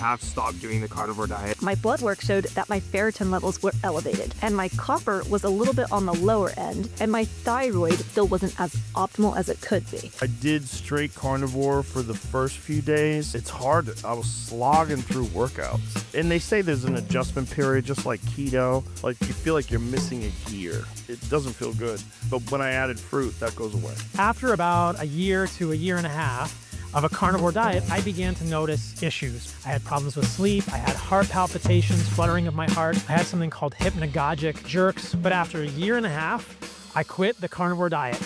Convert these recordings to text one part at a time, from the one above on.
have stopped doing the carnivore diet. My blood work showed that my ferritin levels were elevated, and my copper was a little bit on the lower end, and my thyroid still wasn't as optimal as it could be. I did straight carnivore for the first few days. It's hard. I was slogging through workouts. And they say there's an adjustment period, just like keto. Like you feel like you're missing a gear. It doesn't feel good. But when I added fruit, that goes away. After about a year to a year and a half of a carnivore diet, I began to notice issues. I had problems with sleep, I had heart palpitations, fluttering of my heart, I had something called hypnagogic jerks. But after a year and a half, I quit the carnivore diet.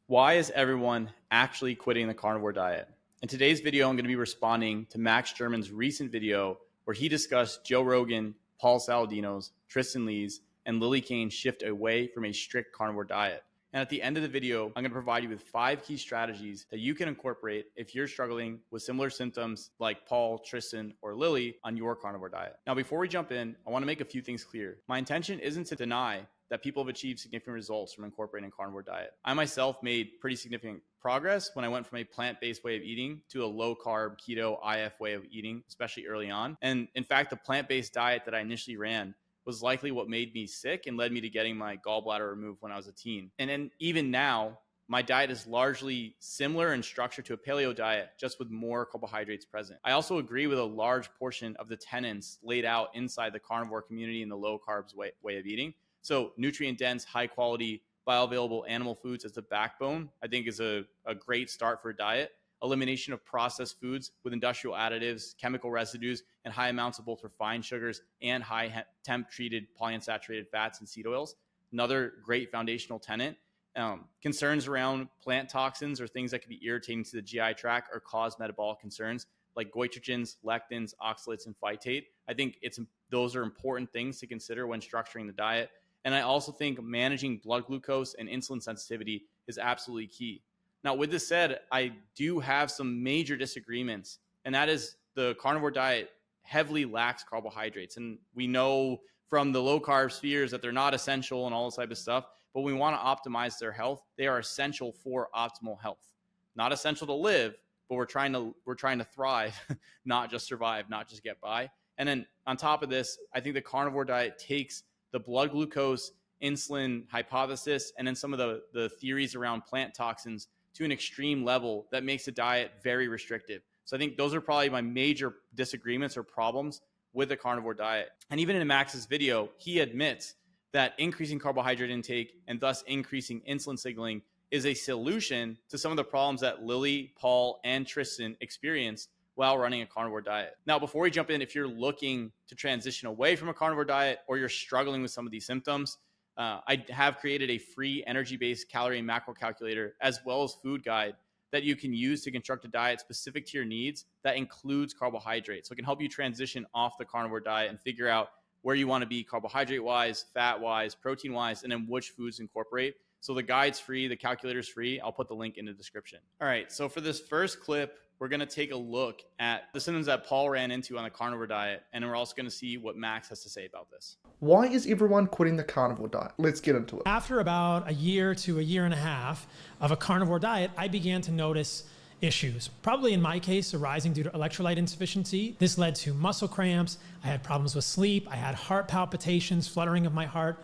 Why is everyone actually quitting the carnivore diet? In today's video, I'm going to be responding to Max German's recent video where he discussed Joe Rogan, Paul Saladino's, Tristan Lee's, and Lily Kane's shift away from a strict carnivore diet. And at the end of the video, I'm going to provide you with 5 key strategies that you can incorporate if you're struggling with similar symptoms like Paul, Tristan, or Lily on your carnivore diet. Now, before we jump in, I want to make a few things clear. My intention isn't to deny that people have achieved significant results from incorporating a carnivore diet. I myself made pretty significant progress when I went from a plant-based way of eating to a low-carb, keto, IF way of eating, especially early on. And in fact, the plant-based diet that I initially ran was likely what made me sick and led me to getting my gallbladder removed when I was a teen. And then even now, my diet is largely similar in structure to a paleo diet, just with more carbohydrates present. I also agree with a large portion of the tenets laid out inside the carnivore community in the low carbs way of eating. So nutrient dense, high quality, bioavailable animal foods as the backbone, I think is a great start for a diet. Elimination of processed foods with industrial additives, chemical residues, and high amounts of both refined sugars and high temp treated polyunsaturated fats and seed oils. Another great foundational tenet. Concerns around plant toxins or things that can be irritating to the GI tract or cause metabolic concerns like goitrogens, lectins, oxalates, and phytate. I think those are important things to consider when structuring the diet. And I also think managing blood glucose and insulin sensitivity is absolutely key. Now, with this said, I do have some major disagreements, and that is the carnivore diet heavily lacks carbohydrates. And we know from the low carb spheres that they're not essential and all this type of stuff, but we want to optimize their health. They are essential for optimal health. Not essential to live, but we're trying to thrive, not just survive, not just get by. And then on top of this, I think the carnivore diet takes the blood glucose, insulin hypothesis, and then some of the theories around plant toxins to an extreme level that makes the diet very restrictive. So I think those are probably my major disagreements or problems with the carnivore diet. And even in Max's video, he admits that increasing carbohydrate intake and thus increasing insulin signaling is a solution to some of the problems that Lily, Paul, and Tristan experienced while running a carnivore diet. Now, before we jump in, if you're looking to transition away from a carnivore diet or you're struggling with some of these symptoms, I have created a free energy-based calorie and macro calculator as well as food guide that you can use to construct a diet specific to your needs that includes carbohydrates. So it can help you transition off the carnivore diet and figure out where you want to be carbohydrate-wise, fat-wise, protein-wise, and then which foods incorporate. So the guide's free, the calculator's free. I'll put the link in the description. All right, so for this first clip, we're going to take a look at the symptoms that Paul ran into on the carnivore diet, and we're also going to see what Max has to say about this. Why is everyone quitting the carnivore diet? Let's get into it. After about a year to a year and a half of a carnivore diet, I began to notice issues, probably in my case arising due to electrolyte insufficiency. This led to muscle cramps. I had problems with sleep. I had heart palpitations, fluttering of my heart.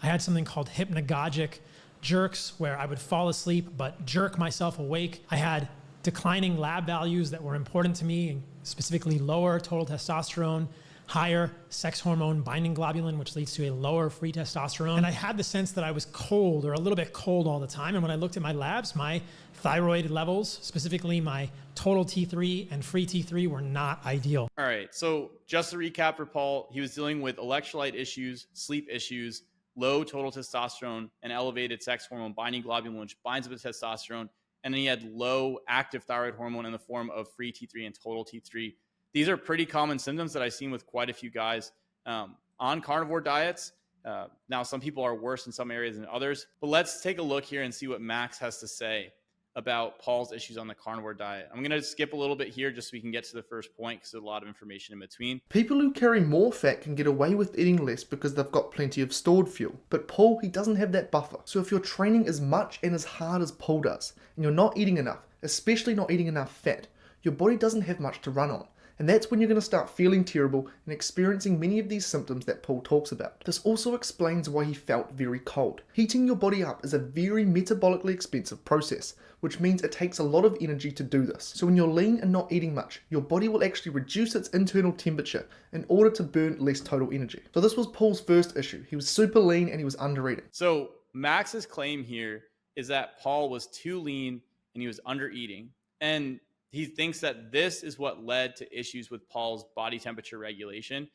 I had something called hypnagogic jerks where I would fall asleep but jerk myself awake. I had declining lab values that were important to me, specifically lower total testosterone, higher sex hormone binding globulin, which leads to a lower free testosterone. And I had the sense that I was cold or a little bit cold all the time. And when I looked at my labs, my thyroid levels, specifically my total T3 and free T3, were not ideal. All right, so just to recap for Paul, he was dealing with electrolyte issues, sleep issues, low total testosterone, and elevated sex hormone binding globulin, which binds with testosterone. And then he had low active thyroid hormone in the form of free T3 and total T3. These are pretty common symptoms that I've seen with quite a few guys on carnivore diets. Now, some people are worse in some areas than others, but let's take a look here and see what Max has to say about Paul's issues on the carnivore diet. I'm going to skip a little bit here just so we can get to the first point because there's a lot of information in between. People who carry more fat can get away with eating less because they've got plenty of stored fuel. But Paul, he doesn't have that buffer. So if you're training as much and as hard as Paul does, and you're not eating enough, especially not eating enough fat, your body doesn't have much to run on. And that's when you're going to start feeling terrible and experiencing many of these symptoms that Paul talks about. This also explains why he felt very cold. Heating your body up is a very metabolically expensive process, which means it takes a lot of energy to do this. So when you're lean and not eating much, your body will actually reduce its internal temperature in order to burn less total energy. So this was Paul's first issue. He was super lean and he was undereating. So Max's claim here is that Paul was too lean and he was undereating. And he thinks that this is what led to issues with Paul's body temperature regulation,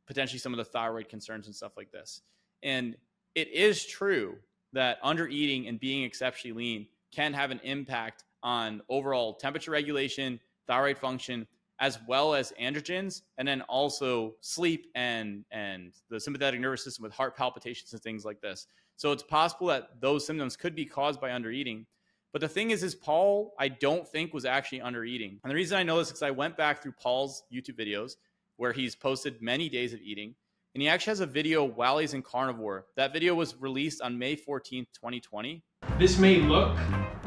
potentially some of the thyroid concerns and stuff like this. And it is true that undereating and being exceptionally lean can have an impact on overall temperature regulation, thyroid function, as well as androgens, and then also sleep and the sympathetic nervous system with heart palpitations and things like this. So it's possible that those symptoms could be caused by undereating. But the thing is Paul, I don't think, was actually undereating. And the reason I know this is because I went back through Paul's YouTube videos where he's posted many days of eating. And he actually has a video while he's in carnivore. That video was released on May 14th, 2020. This may look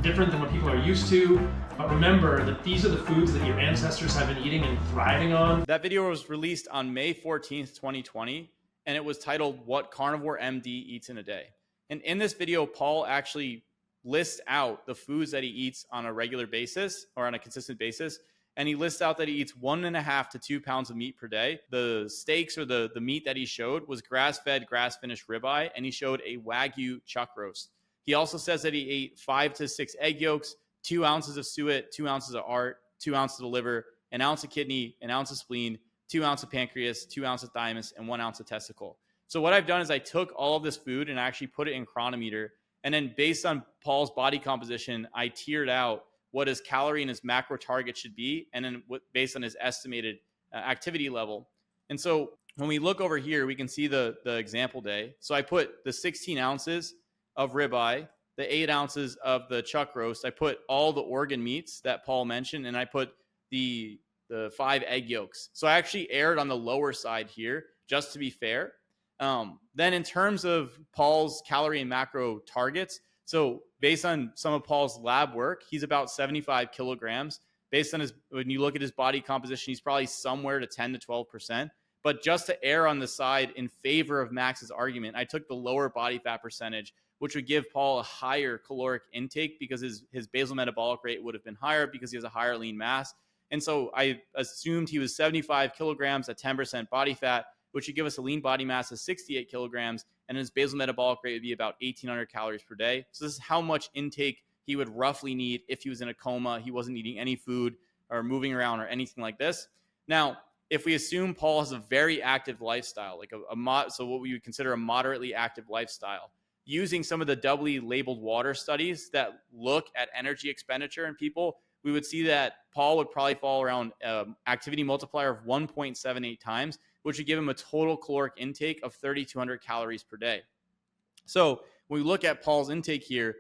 different than what people are used to, but remember that these are the foods that your ancestors have been eating and thriving on. That video was released on May 14th, 2020, and it was titled What Carnivore MD Eats in a Day. And in this video, Paul actually lists out the foods that he eats on a regular basis or on a consistent basis. And he lists out that he eats 1.5 to 2 pounds of meat per day. The steaks or the meat that he showed was grass-fed, grass-finished ribeye, and he showed a Wagyu chuck roast. He also says that he ate 5 to 6 egg yolks, 2 ounces of suet, 2 ounces of art, 2 ounces of liver, an ounce of kidney, an ounce of spleen, 2 ounces of pancreas, 2 ounces of thymus, and 1 ounce of testicle. So what I've done is I took all of this food and actually put it in Chronometer. And then based on Paul's body composition, I tiered out what his calorie and his macro target should be, and then based on his estimated activity level. And so when we look over here, we can see the example day. So I put the 16 ounces of ribeye, the 8 ounces of the chuck roast. I put all the organ meats that Paul mentioned, and I put the 5 egg yolks. So I actually erred on the lower side here, just to be fair. Then in terms of Paul's calorie and macro targets, so based on some of Paul's lab work, he's about 75 kilograms. Based on when you look at his body composition, he's probably somewhere to 10 to 12%. But just to err on the side in favor of Max's argument, I took the lower body fat percentage, which would give Paul a higher caloric intake because his basal metabolic rate would have been higher because he has a higher lean mass. And so I assumed he was 75 kilograms at 10% body fat, which would give us a lean body mass of 68 kilograms, and his basal metabolic rate would be about 1,800 calories per day. So this is how much intake he would roughly need if he was in a coma, he wasn't eating any food or moving around or anything like this. Now, if we assume Paul has a very active lifestyle, like so what we would consider a moderately active lifestyle, using some of the doubly labeled water studies that look at energy expenditure in people, we would see that Paul would probably fall around activity multiplier of 1.78 times, which would give him a total caloric intake of 3,200 calories per day. So when we look at Paul's intake here,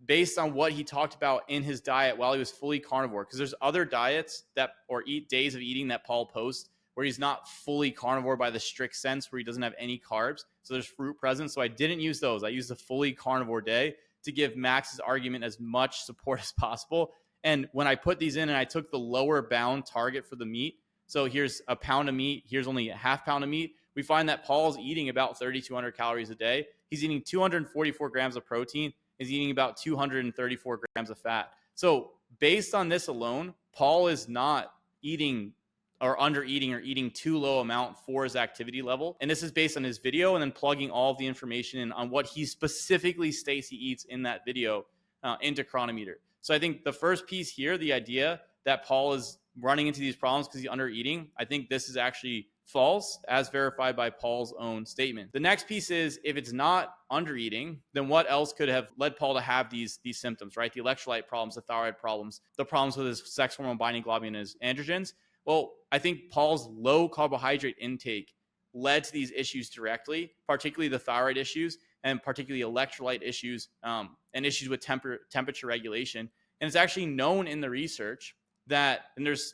based on what he talked about in his diet while he was fully carnivore, because there's other diets or days of eating that Paul posts where he's not fully carnivore by the strict sense, where he doesn't have any carbs. So there's fruit present. So I didn't use those. I used the fully carnivore day to give Max's argument as much support as possible. And when I put these in and I took the lower bound target for the meat, so here's a pound of meat, here's only a half pound of meat, we find that Paul's eating about 3,200 calories a day. He's eating 244 grams of protein. He's eating about 234 grams of fat. So based on this alone, Paul is not eating or undereating or eating too low amount for his activity level. And this is based on his video and then plugging all of the information in on what he specifically states he eats in that video into Chronometer. So I think the first piece here, the idea that Paul is running into these problems because he's undereating, I think this is actually false, as verified by Paul's own statement. The next piece is, if it's not undereating, then what else could have led Paul to have these symptoms, right? The electrolyte problems, the thyroid problems, the problems with his sex hormone binding globulin and his androgens. Well, I think Paul's low carbohydrate intake led to these issues directly, particularly the thyroid issues and particularly electrolyte issues and issues with temperature regulation. And it's actually known in the research that, and there's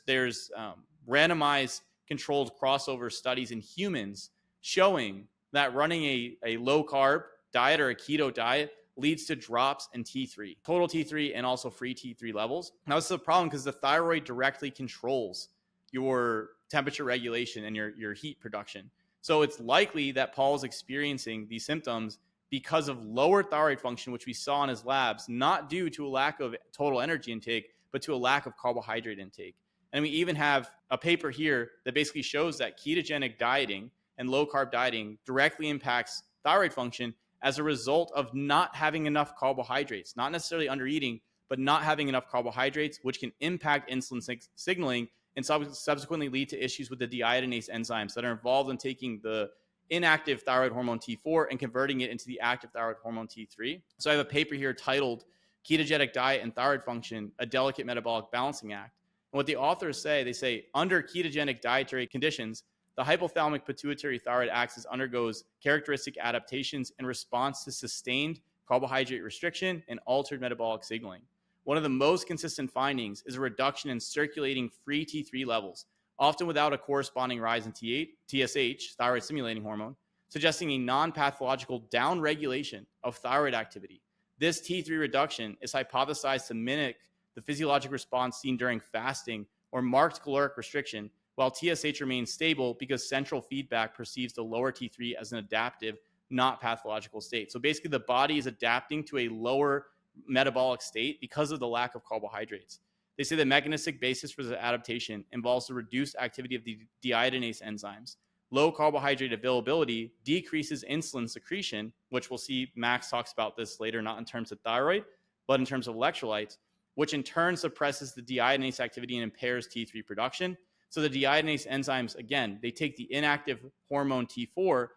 randomized controlled crossover studies in humans showing that running a low carb diet or a keto diet leads to drops in T3, total T3, and also free T3 levels. Now, this is a problem because the thyroid directly controls your temperature regulation and your heat production. So it's likely that Paul is experiencing these symptoms because of lower thyroid function, which we saw in his labs, not due to a lack of total energy intake, but to a lack of carbohydrate intake. And we even have a paper here that basically shows that ketogenic dieting and low carb dieting directly impacts thyroid function as a result of not having enough carbohydrates, not necessarily under eating, but not having enough carbohydrates, which can impact insulin signaling and subsequently lead to issues with the deiodinase enzymes that are involved in taking the inactive thyroid hormone T4 and converting it into the active thyroid hormone T3. So I have a paper here titled Ketogenic Diet and Thyroid Function, a Delicate Metabolic Balancing Act. And what the authors say, they say, under ketogenic dietary conditions, the hypothalamic pituitary thyroid axis undergoes characteristic adaptations in response to sustained carbohydrate restriction and altered metabolic signaling. One of the most consistent findings is a reduction in circulating free T3 levels, often without a corresponding rise in TSH, thyroid stimulating hormone, suggesting a non-pathological downregulation of thyroid activity. This T3 reduction is hypothesized to mimic the physiologic response seen during fasting or marked caloric restriction, while TSH remains stable because central feedback perceives the lower T3 as an adaptive, not pathological state. So basically, the body is adapting to a lower metabolic state because of the lack of carbohydrates. They say the mechanistic basis for the adaptation involves the reduced activity of the deiodinase enzymes. Low carbohydrate availability decreases insulin secretion, which we'll see Max talks about this later, not in terms of thyroid, but in terms of electrolytes, which in turn suppresses the deiodinase activity and impairs T3 production. So the deiodinase enzymes, again, they take the inactive hormone T4,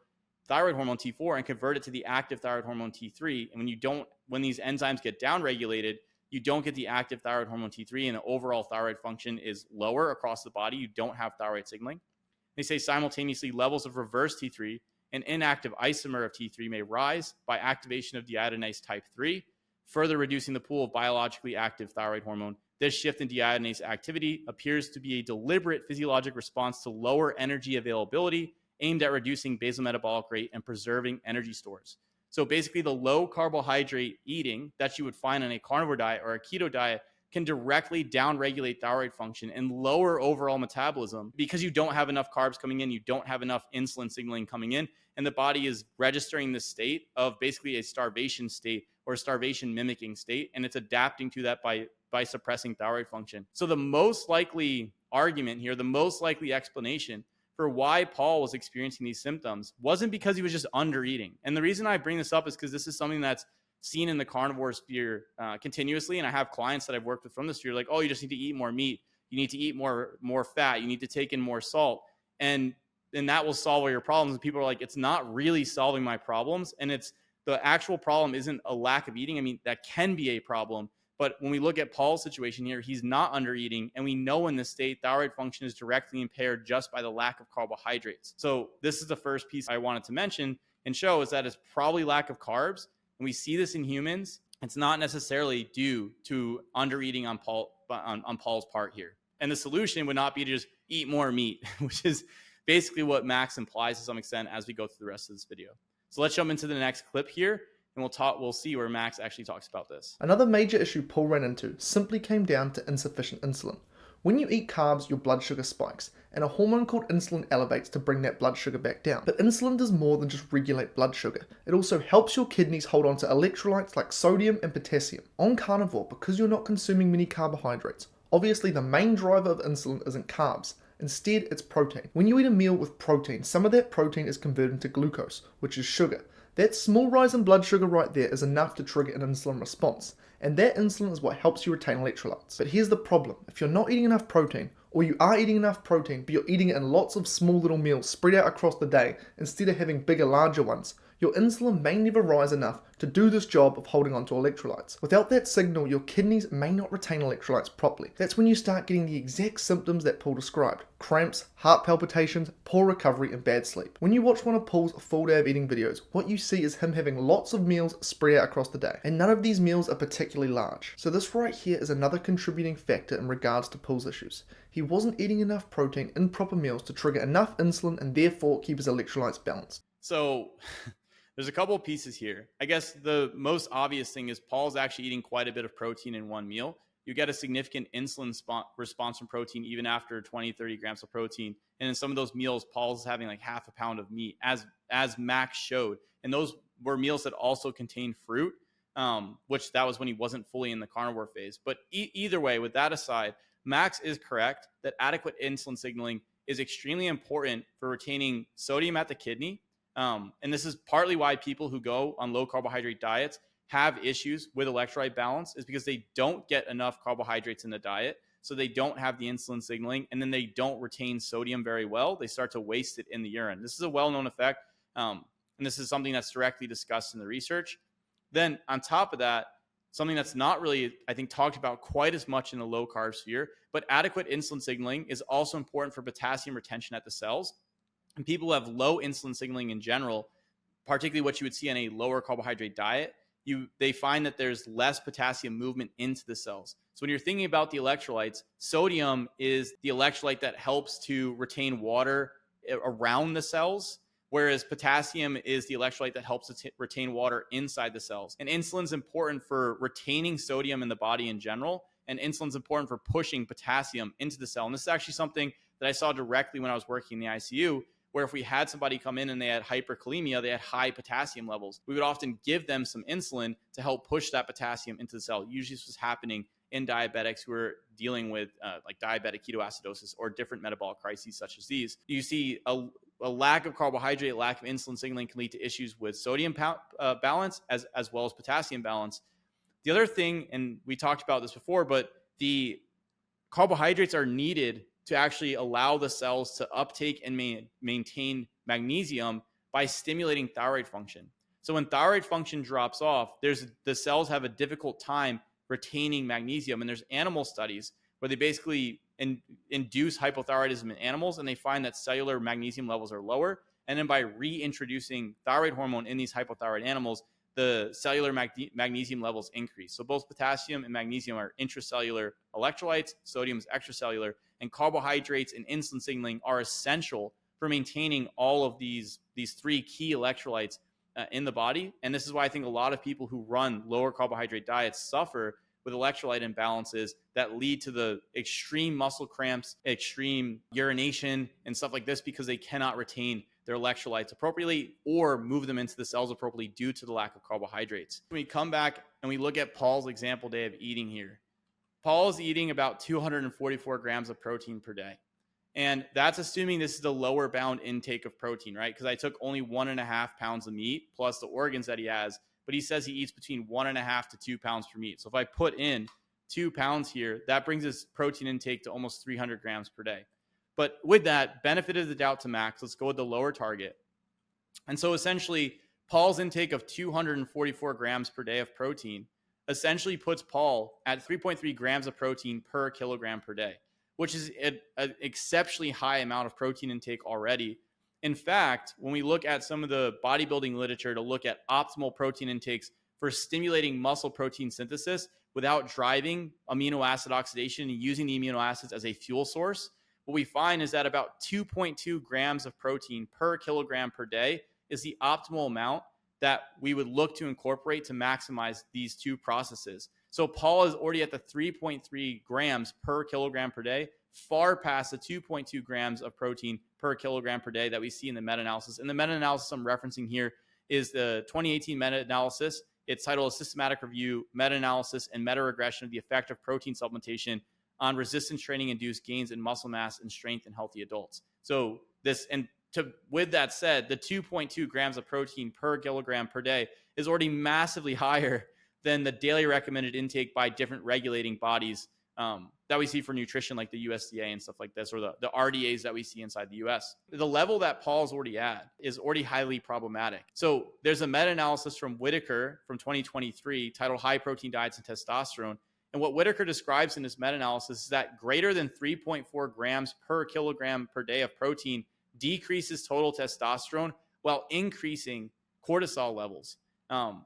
thyroid hormone T4, and convert it to the active thyroid hormone T3. And when these enzymes get downregulated, you don't get the active thyroid hormone T3, and the overall thyroid function is lower across the body. You don't have thyroid signaling. They say simultaneously levels of reverse T3 and inactive isomer of T3 may rise by activation of deiodinase type 3, further reducing the pool of biologically active thyroid hormone. This shift in deiodinase activity appears to be a deliberate physiologic response to lower energy availability aimed at reducing basal metabolic rate and preserving energy stores. So basically, the low carbohydrate eating that you would find on a carnivore diet or a keto diet can directly downregulate thyroid function and lower overall metabolism because you don't have enough carbs coming in, you don't have enough insulin signaling coming in, and the body is registering this state of basically a starvation state or a starvation mimicking state, and it's adapting to that by suppressing thyroid function. So the most likely argument here, the most likely explanation for why Paul was experiencing these symptoms wasn't because he was just under eating. And the reason I bring this up is because this is something that's seen in the carnivore sphere continuously. And I have clients that I've worked with from the sphere like, oh, you just need to eat more meat. You need to eat more fat. You need to take in more salt. And that will solve all your problems. And people are like, it's not really solving my problems. And it's the actual problem isn't a lack of eating. I mean, that can be a problem. But when we look at Paul's situation here, he's not under eating. And we know in this state, thyroid function is directly impaired just by the lack of carbohydrates. So this is the first piece I wanted to mention and show is that it's probably lack of carbs. And we see this in humans. It's not necessarily due to under eating on Paul's part here. And the solution would not be to just eat more meat, which is basically what Max implies to some extent as we go through the rest of this video. So let's jump into the next clip here. And we'll see where Max actually talks about this. Another major issue Paul ran into simply came down to insufficient insulin. When you eat carbs, your blood sugar spikes, and a hormone called insulin elevates to bring that blood sugar back down. But insulin does more than just regulate blood sugar. It also helps your kidneys hold on to electrolytes like sodium and potassium. On carnivore, because you're not consuming many carbohydrates, obviously the main driver of insulin isn't carbs. Instead, it's protein. When you eat a meal with protein, some of that protein is converted into glucose, which is sugar. That small rise in blood sugar right there is enough to trigger an insulin response, and that insulin is what helps you retain electrolytes. But here's the problem: if you're not eating enough protein, or you are eating enough protein but you're eating it in lots of small little meals spread out across the day instead of having bigger, larger ones, your insulin may never rise enough to do this job of holding on to electrolytes. Without that signal, your kidneys may not retain electrolytes properly. That's when you start getting the exact symptoms that Paul described: cramps, heart palpitations, poor recovery, and bad sleep. When you watch one of Paul's full day of eating videos, what you see is him having lots of meals spread out across the day, and none of these meals are particularly large. So this right here is another contributing factor in regards to Paul's issues. He wasn't eating enough protein in proper meals to trigger enough insulin and therefore keep his electrolytes balanced. So There's a couple of pieces here. I guess the most obvious thing is Paul's actually eating quite a bit of protein in one meal. You get a significant insulin response from protein even after 20, 30 grams of protein. And in some of those meals, Paul's having like half a pound of meat, as Max showed. And those were meals that also contained fruit, which that was when he wasn't fully in the carnivore phase. But either way, with that aside, Max is correct that adequate insulin signaling is extremely important for retaining sodium at the kidney. And this is partly why people who go on low carbohydrate diets have issues with electrolyte balance, is because they don't get enough carbohydrates in the diet. So they don't have the insulin signaling, and then they don't retain sodium very well. They start to waste it in the urine. This is a well-known effect. And this is something that's directly discussed in the research. Then on top of that, something that's not really, I think, talked about quite as much in the low carb sphere, but adequate insulin signaling is also important for potassium retention at the cells. And people who have low insulin signaling in general, particularly what you would see on a lower carbohydrate diet, they find that there's less potassium movement into the cells. So when you're thinking about the electrolytes, sodium is the electrolyte that helps to retain water around the cells, whereas potassium is the electrolyte that helps to retain water inside the cells. And insulin's important for retaining sodium in the body in general, and insulin's important for pushing potassium into the cell. And this is actually something that I saw directly when I was working in the ICU, where if we had somebody come in and they had hyperkalemia, they had high potassium levels, we would often give them some insulin to help push that potassium into the cell. Usually this was happening in diabetics who are dealing with like diabetic ketoacidosis or different metabolic crises such as these. You see a lack of carbohydrate, lack of insulin signaling can lead to issues with sodium balance as well as potassium balance. The other thing, and we talked about this before, but the carbohydrates are needed to actually allow the cells to uptake and maintain magnesium by stimulating thyroid function. So when thyroid function drops off, the cells have a difficult time retaining magnesium. And there's animal studies where they basically induce hypothyroidism in animals, and they find that cellular magnesium levels are lower. And then by reintroducing thyroid hormone in these hypothyroid animals, the cellular magnesium levels increase. So both potassium and magnesium are intracellular electrolytes, sodium is extracellular, and carbohydrates and insulin signaling are essential for maintaining all of these three key electrolytes in the body. And this is why I think a lot of people who run lower carbohydrate diets suffer with electrolyte imbalances that lead to the extreme muscle cramps, extreme urination, and stuff like this, because they cannot retain their electrolytes appropriately or move them into the cells appropriately due to the lack of carbohydrates. When we come back and we look at Paul's example day of eating here, Paul is eating about 244 grams of protein per day. And that's assuming this is the lower bound intake of protein, right? Because I took only 1.5 pounds of meat plus the organs that he has, but he says he eats between 1.5 to 2 pounds per meat. So if I put in 2 pounds here, that brings his protein intake to almost 300 grams per day. But with that, benefit of the doubt to Max, let's go with the lower target. And so essentially, Paul's intake of 244 grams per day of protein essentially puts Paul at 3.3 grams of protein per kilogram per day, which is an exceptionally high amount of protein intake already. In fact, when we look at some of the bodybuilding literature to look at optimal protein intakes for stimulating muscle protein synthesis without driving amino acid oxidation and using the amino acids as a fuel source, what we find is that about 2.2 grams of protein per kilogram per day is the optimal amount that we would look to incorporate to maximize these two processes. So Paul is already at the 3.3 grams per kilogram per day, far past the 2.2 grams of protein per kilogram per day that we see in the meta-analysis. And the meta-analysis I'm referencing here is the 2018 meta-analysis. It's titled A Systematic Review, Meta-Analysis, and Meta-Regression of the Effect of Protein Supplementation on Resistance Training-Induced Gains in Muscle Mass and Strength in Healthy Adults. So with that said, the 2.2 grams of protein per kilogram per day is already massively higher than the daily recommended intake by different regulating bodies that we see for nutrition, like the USDA and stuff like this, or the RDAs that we see inside the US. The level that Paul's already at is already highly problematic. So there's a meta-analysis from Whitaker from 2023 titled High Protein Diets and Testosterone. And what Whitaker describes in this meta-analysis is that greater than 3.4 grams per kilogram per day of protein decreases total testosterone while increasing cortisol levels.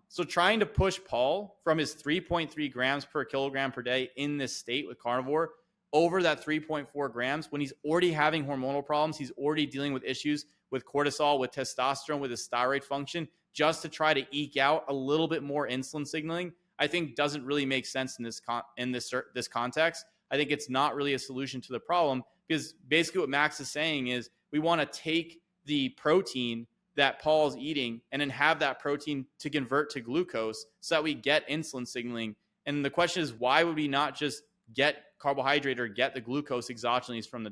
So trying to push Paul from his 3.3 grams per kilogram per day in this state with carnivore over that 3.4 grams when he's already having hormonal problems, he's already dealing with issues with cortisol, with testosterone, with his thyroid function, just to try to eke out a little bit more insulin signaling, I think doesn't really make sense in this context. I think it's not really a solution to the problem, because basically what Max is saying is we want to take the protein that Paul's eating and then have that protein to convert to glucose so that we get insulin signaling. And the question is, why would we not just get carbohydrate or get the glucose exogenously from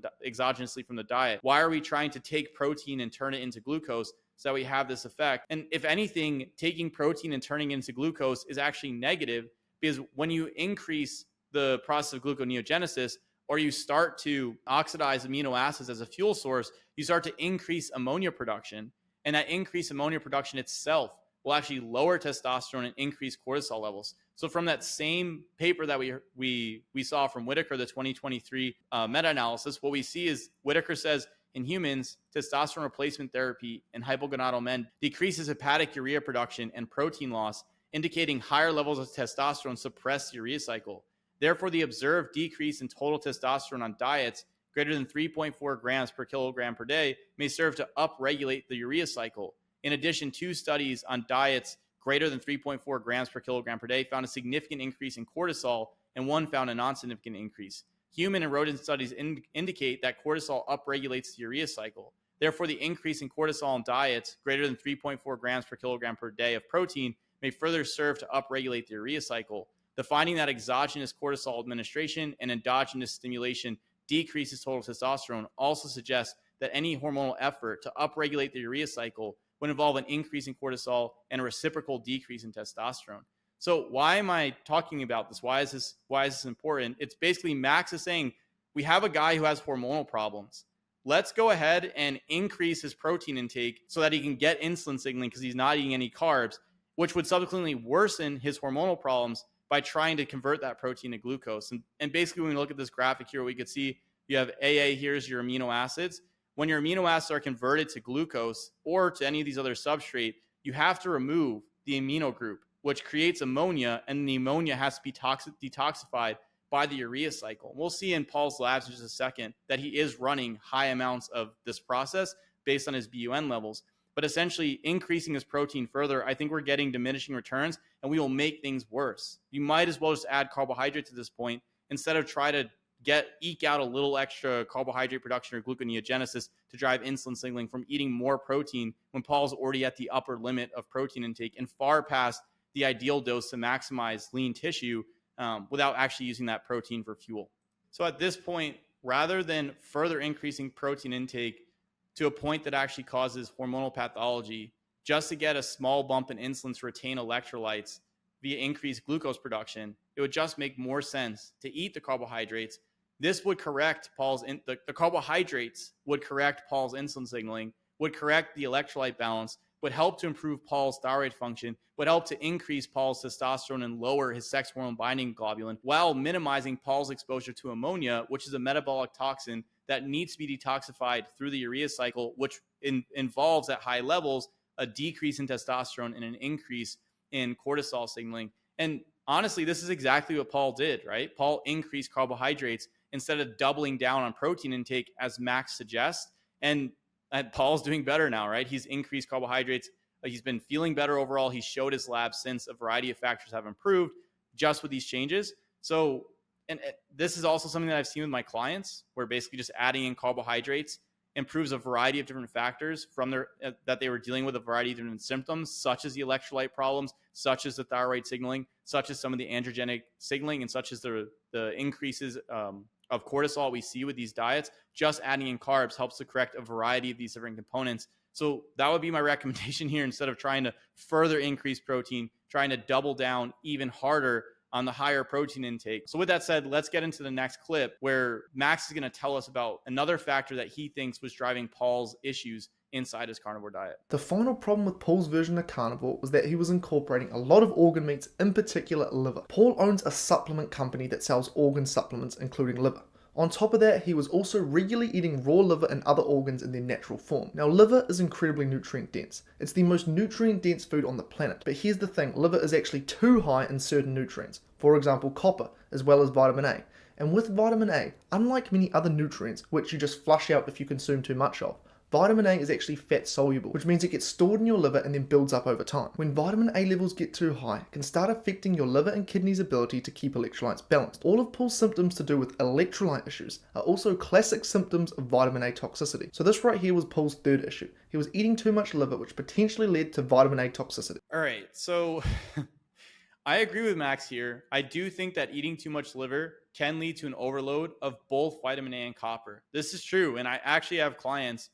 the diet? Why are we trying to take protein and turn it into glucose so that we have this effect? And if anything, taking protein and turning it into glucose is actually negative, because when you increase the process of gluconeogenesis, or you start to oxidize amino acids as a fuel source, you start to increase ammonia production. And that increased ammonia production itself will actually lower testosterone and increase cortisol levels. So from that same paper that we saw from Whitaker, the 2023 meta-analysis, what we see is Whitaker says in humans, testosterone replacement therapy in hypogonadal men decreases hepatic urea production and protein loss, indicating higher levels of testosterone suppress the urea cycle. Therefore, the observed decrease in total testosterone on diets greater than 3.4 grams per kilogram per day may serve to upregulate the urea cycle. In addition, 2 studies on diets greater than 3.4 grams per kilogram per day found a significant increase in cortisol, and 1 found a non-significant increase. Human and rodent studies indicate that cortisol upregulates the urea cycle. Therefore, the increase in cortisol in diets greater than 3.4 grams per kilogram per day of protein may further serve to upregulate the urea cycle. The finding that exogenous cortisol administration and endogenous stimulation decreases total testosterone also suggests that any hormonal effort to upregulate the urea cycle would involve an increase in cortisol and a reciprocal decrease in testosterone. So why am I talking about this? Why is this important? It's basically Max is saying we have a guy who has hormonal problems. Let's go ahead and increase his protein intake so that he can get insulin signaling because he's not eating any carbs, which would subsequently worsen his hormonal problems by trying to convert that protein to glucose. And basically, when we look at this graphic here, we could see you have AA, here's your amino acids. When your amino acids are converted to glucose or to any of these other substrate, you have to remove the amino group, which creates ammonia, and the ammonia has to be detoxified by the urea cycle. We'll see in Paul's labs in just a second that he is running high amounts of this process based on his BUN levels. But essentially increasing his protein further, I think we're getting diminishing returns, and we will make things worse. You might as well just add carbohydrates at this point instead of try to eke out a little extra carbohydrate production or gluconeogenesis to drive insulin signaling from eating more protein when Paul's already at the upper limit of protein intake and far past the ideal dose to maximize lean tissue without actually using that protein for fuel. So at this point, rather than further increasing protein intake to a point that actually causes hormonal pathology, just to get a small bump in insulin to retain electrolytes via increased glucose production, it would just make more sense to eat the carbohydrates. This would correct the carbohydrates would correct Paul's insulin signaling, would correct the electrolyte balance, would help to improve Paul's thyroid function, would help to increase Paul's testosterone and lower his sex hormone binding globulin, while minimizing Paul's exposure to ammonia, which is a metabolic toxin that needs to be detoxified through the urea cycle, which involves at high levels a decrease in testosterone and an increase in cortisol signaling. And honestly, this is exactly what Paul did, right? Paul increased carbohydrates instead of doubling down on protein intake as Max suggests. And Paul's doing better now, right? He's increased carbohydrates. He's been feeling better overall. He showed his lab since a variety of factors have improved just with these changes. So, and this is also something that I've seen with my clients, where basically just adding in carbohydrates improves a variety of different factors from that they were dealing with, a variety of different symptoms, such as the electrolyte problems, such as the thyroid signaling, such as some of the androgenic signaling, and such as the increases of cortisol we see with these diets. Just adding in carbs helps to correct a variety of these different components. So that would be my recommendation here. Instead of trying to further increase protein, trying to double down even harder on the higher protein intake. So with that said, let's get into the next clip where Max is going to tell us about another factor that he thinks was driving Paul's issues inside his carnivore diet. The final problem with Paul's version of carnivore was that he was incorporating a lot of organ meats, in particular liver. Paul owns a supplement company that sells organ supplements, including liver. On top of that, he was also regularly eating raw liver and other organs in their natural form. Now, liver is incredibly nutrient dense. It's the most nutrient dense food on the planet. But here's the thing, liver is actually too high in certain nutrients. For example, copper, as well as vitamin A. And with vitamin A, unlike many other nutrients, which you just flush out if you consume too much of, Vitamin A is actually fat soluble, which means it gets stored in your liver and then builds up over time. When vitamin A levels get too high, it can start affecting your liver and kidneys' ability to keep electrolytes balanced. All of Paul's symptoms to do with electrolyte issues are also classic symptoms of vitamin A toxicity. So this right here was Paul's third issue. He was eating too much liver, which potentially led to vitamin A toxicity. All right, so I agree with Max here. I do think that eating too much liver can lead to an overload of both vitamin A and copper. This is true, and I actually have clients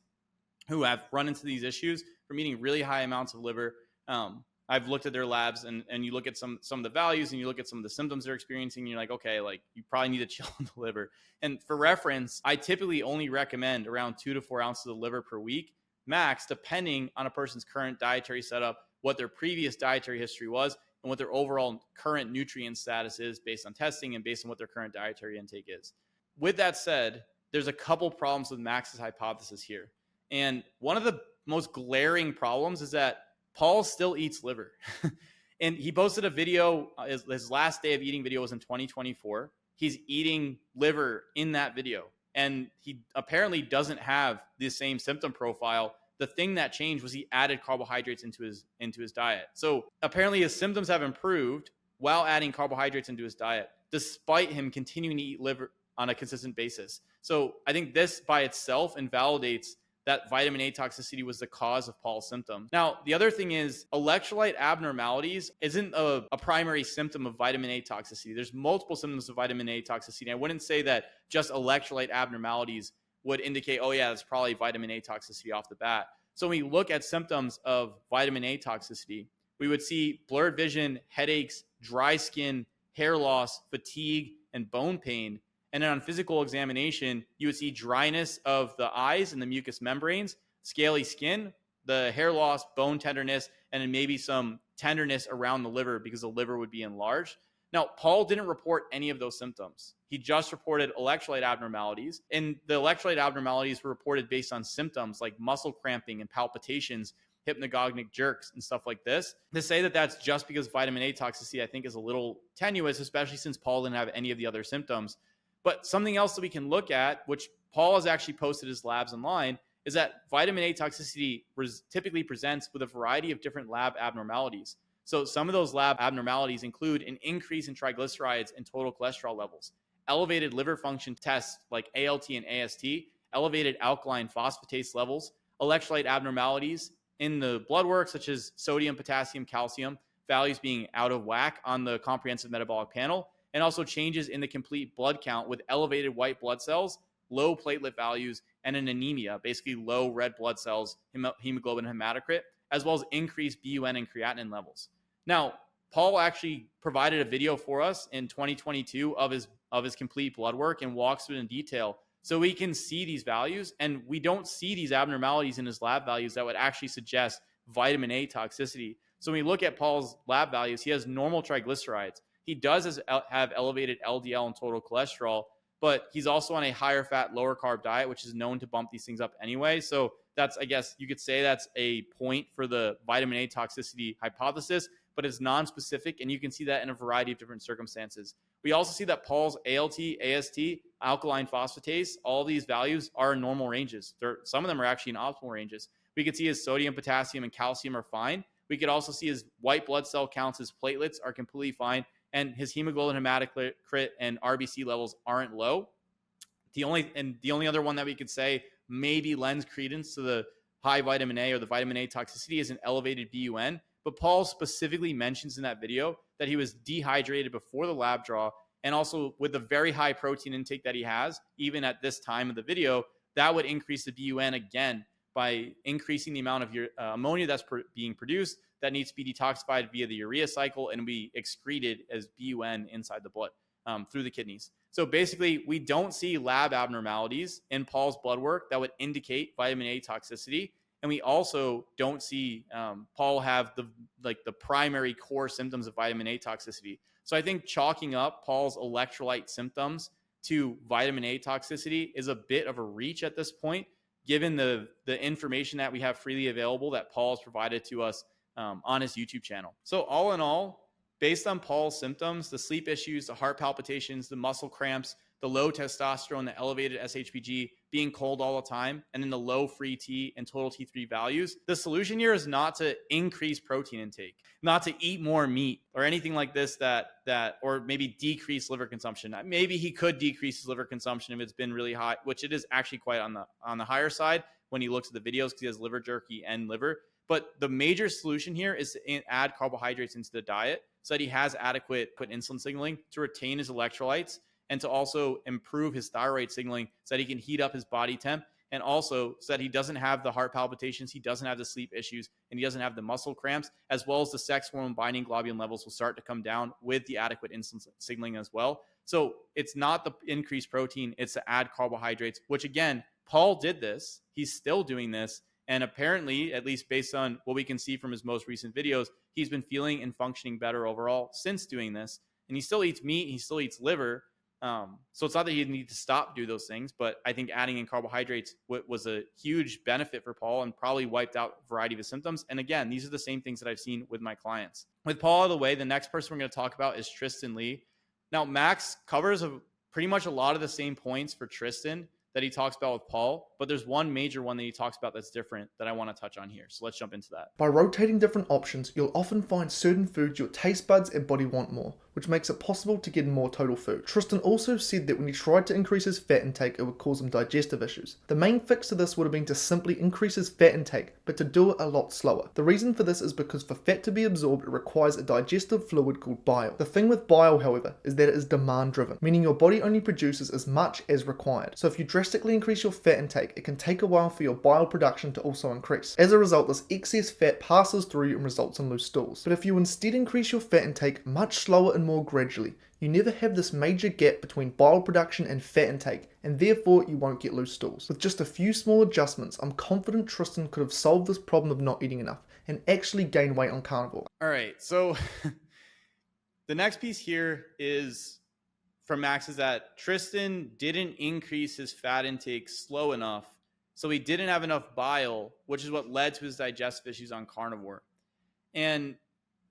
who have run into these issues from eating really high amounts of liver. I've looked at their labs and you look at some of the values and you look at some of the symptoms they're experiencing. And you're like, okay, like you probably need to chill on the liver. And for reference, I typically only recommend around 2 to 4 ounces of liver per week, max, depending on a person's current dietary setup, what their previous dietary history was, and what their overall current nutrient status is based on testing and based on what their current dietary intake is. With that said, there's a couple problems with Max's hypothesis here. And one of the most glaring problems is that Paul still eats liver. And he posted a video, his last day of eating video was in 2024. He's eating liver in that video. And he apparently doesn't have the same symptom profile. The thing that changed was he added carbohydrates into his diet. So apparently his symptoms have improved while adding carbohydrates into his diet, despite him continuing to eat liver on a consistent basis. So I think this by itself invalidates that vitamin A toxicity was the cause of Paul's symptoms. Now, the other thing is electrolyte abnormalities isn't a primary symptom of vitamin A toxicity. There's multiple symptoms of vitamin A toxicity. I wouldn't say that just electrolyte abnormalities would indicate, oh yeah, that's probably vitamin A toxicity off the bat. So when we look at symptoms of vitamin A toxicity, we would see blurred vision, headaches, dry skin, hair loss, fatigue, and bone pain. And then on physical examination, you would see dryness of the eyes and the mucous membranes, scaly skin, the hair loss, bone tenderness, and then maybe some tenderness around the liver because the liver would be enlarged. Now, Paul didn't report any of those symptoms. He just reported electrolyte abnormalities. And the electrolyte abnormalities were reported based on symptoms like muscle cramping and palpitations, hypnagogic jerks, and stuff like this. To say that that's just because vitamin A toxicity, I think, is a little tenuous, especially since Paul didn't have any of the other symptoms. But something else that we can look at, which Paul has actually posted his labs online, is that vitamin A toxicity typically presents with a variety of different lab abnormalities. So some of those lab abnormalities include an increase in triglycerides and total cholesterol levels, elevated liver function tests like ALT and AST, elevated alkaline phosphatase levels, electrolyte abnormalities in the blood work, such as sodium, potassium, calcium, values being out of whack on the comprehensive metabolic panel, and also changes in the complete blood count with elevated white blood cells, low platelet values, and an anemia, basically low red blood cells, hemoglobin hematocrit, as well as increased BUN and creatinine levels. Now, Paul actually provided a video for us in 2022 of his complete blood work and walks through it in detail so we can see these values, and we don't see these abnormalities in his lab values that would actually suggest vitamin A toxicity. So when we look at Paul's lab values, he has normal triglycerides. He does have elevated LDL and total cholesterol, but he's also on a higher fat, lower carb diet, which is known to bump these things up anyway. So that's, I guess you could say that's a point for the vitamin A toxicity hypothesis, but it's non-specific, and you can see that in a variety of different circumstances. We also see that Paul's ALT, AST, alkaline phosphatase, all these values are in normal ranges. Some of them are actually in optimal ranges. We could see his sodium, potassium, and calcium are fine. We could also see his white blood cell counts, his platelets are completely fine, and his hemoglobin hematocrit and RBC levels aren't low. The only other one that we could say maybe lends credence to the high vitamin A or the vitamin A toxicity is an elevated BUN. But Paul specifically mentions in that video that he was dehydrated before the lab draw, and also with the very high protein intake that he has, even at this time of the video, that would increase the BUN again by increasing the amount of your ammonia that's being produced that needs to be detoxified via the urea cycle and be excreted as BUN inside the blood through the kidneys. So basically, we don't see lab abnormalities in Paul's blood work that would indicate vitamin A toxicity. And we also don't see Paul have the primary core symptoms of vitamin A toxicity. So I think chalking up Paul's electrolyte symptoms to vitamin A toxicity is a bit of a reach at this point, given the information that we have freely available that Paul has provided to us on his YouTube channel. So all in all, based on Paul's symptoms, the sleep issues, the heart palpitations, the muscle cramps, the low testosterone, the elevated SHBG, being cold all the time, and then the low free T and total T3 values, the solution here is not to increase protein intake, not to eat more meat or anything like this or maybe decrease liver consumption. Maybe he could decrease his liver consumption if it's been really high, which it is actually quite on the higher side when he looks at the videos because he has liver jerky and liver. But the major solution here is to add carbohydrates into the diet so that he has adequate insulin signaling to retain his electrolytes and to also improve his thyroid signaling so that he can heat up his body temp, and also so that he doesn't have the heart palpitations, he doesn't have the sleep issues, and he doesn't have the muscle cramps, as well as the sex hormone binding globulin levels will start to come down with the adequate insulin signaling as well. So it's not the increased protein, it's to add carbohydrates, which again, Paul did this. He's still doing this. And apparently, at least based on what we can see from his most recent videos, he's been feeling and functioning better overall since doing this. And he still eats meat, he still eats liver. So it's not that he need to stop do those things, but I think adding in carbohydrates was a huge benefit for Paul and probably wiped out a variety of his symptoms. And again, these are the same things that I've seen with my clients. With Paul out of the way, the next person we're going to talk about is Tristan Lee. Now, Max covers pretty much a lot of the same points for Tristan that he talks about with Paul, but there's one major one that he talks about that's different that I want to touch on here. So let's jump into that. By rotating different options, you'll often find certain foods your taste buds and body want more, which makes it possible to get more total food. Tristan also said that when he tried to increase his fat intake, it would cause him digestive issues. The main fix to this would have been to simply increase his fat intake, but to do it a lot slower. The reason for this is because for fat to be absorbed, it requires a digestive fluid called bile. The thing with bile, however, is that it is demand driven, meaning your body only produces as much as required. So if you drastically increase your fat intake, it can take a while for your bile production to also increase. As a result, this excess fat passes through and results in loose stools. But if you instead increase your fat intake much slower and more gradually, you never have this major gap between bile production and fat intake, and therefore you won't get loose stools. With just a few small adjustments, I'm confident Tristan could have solved this problem of not eating enough and actually gain weight on carnivore. All right, so the next piece here is from Max is that Tristan didn't increase his fat intake slow enough, so he didn't have enough bile, which is what led to his digestive issues on carnivore. And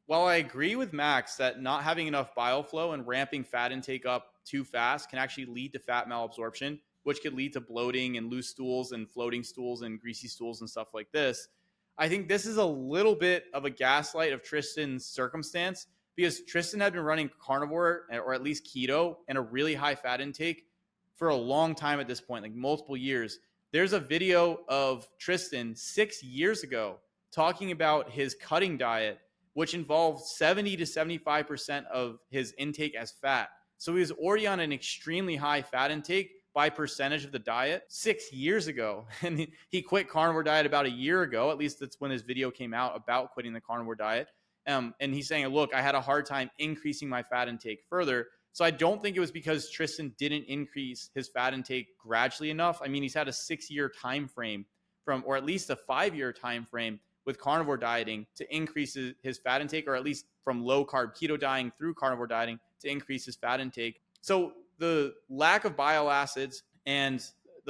while I agree with Max that not having enough bile flow and ramping fat intake up too fast can actually lead to fat malabsorption, which could lead to bloating and loose stools and floating stools and greasy stools and stuff like this, I think this is a little bit of a gaslight of Tristan's circumstance, because Tristan had been running carnivore or at least keto and a really high fat intake for a long time at this point, like multiple years. There's a video of Tristan 6 years ago talking about his cutting diet, which involved 70 to 75% of his intake as fat. So he was already on an extremely high fat intake by percentage of the diet 6 years ago. And he quit carnivore diet about a year ago. At least that's when his video came out about quitting the carnivore diet. And he's saying, look, I had a hard time increasing my fat intake further. So I don't think it was because Tristan didn't increase his fat intake gradually enough. I mean, he's had a 6-year time frame or at least a 5-year time frame with carnivore dieting to increase his fat intake, or at least from low carb keto dieting through carnivore dieting to increase his fat intake. So the lack of bile acids and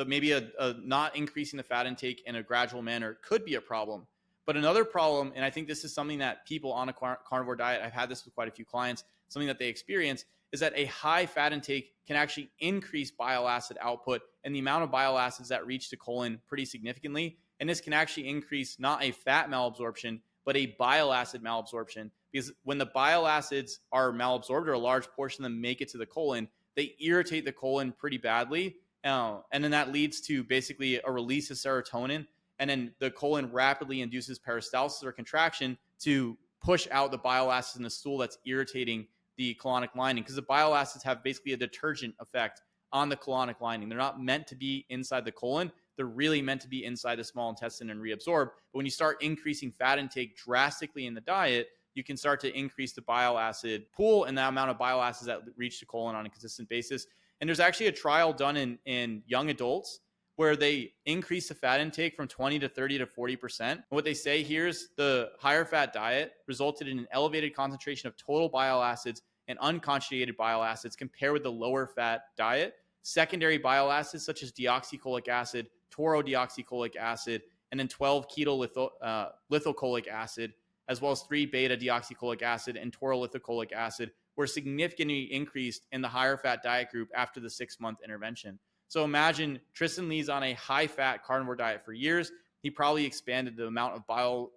maybe a not increasing the fat intake in a gradual manner could be a problem. But another problem, and I think this is something that people on a carnivore diet, I've had this with quite a few clients, something that they experience, is that a high fat intake can actually increase bile acid output and the amount of bile acids that reach the colon pretty significantly. And this can actually increase not a fat malabsorption, but a bile acid malabsorption. Because when the bile acids are malabsorbed, or a large portion of them make it to the colon, they irritate the colon pretty badly. And then that leads to basically a release of serotonin. And then the colon rapidly induces peristalsis or contraction to push out the bile acids in the stool that's irritating the colonic lining. Because the bile acids have basically a detergent effect on the colonic lining. They're not meant to be inside the colon. They're really meant to be inside the small intestine and reabsorb. But when you start increasing fat intake drastically in the diet, you can start to increase the bile acid pool and the amount of bile acids that reach the colon on a consistent basis. And there's actually a trial done in young adults where they increase the fat intake from 20 to 30 to 40%. And what they say here is the higher fat diet resulted in an elevated concentration of total bile acids and unconjugated bile acids compared with the lower fat diet. Secondary bile acids such as deoxycholic acid, taurodeoxycholic acid, and then 12 ketolithocholic acid, as well as 3 beta deoxycholic acid and taurolithocholic acid, were significantly increased in the higher fat diet group after the 6-month intervention. So imagine Tristan Lee's on a high-fat carnivore diet for years. He probably expanded the amount of bile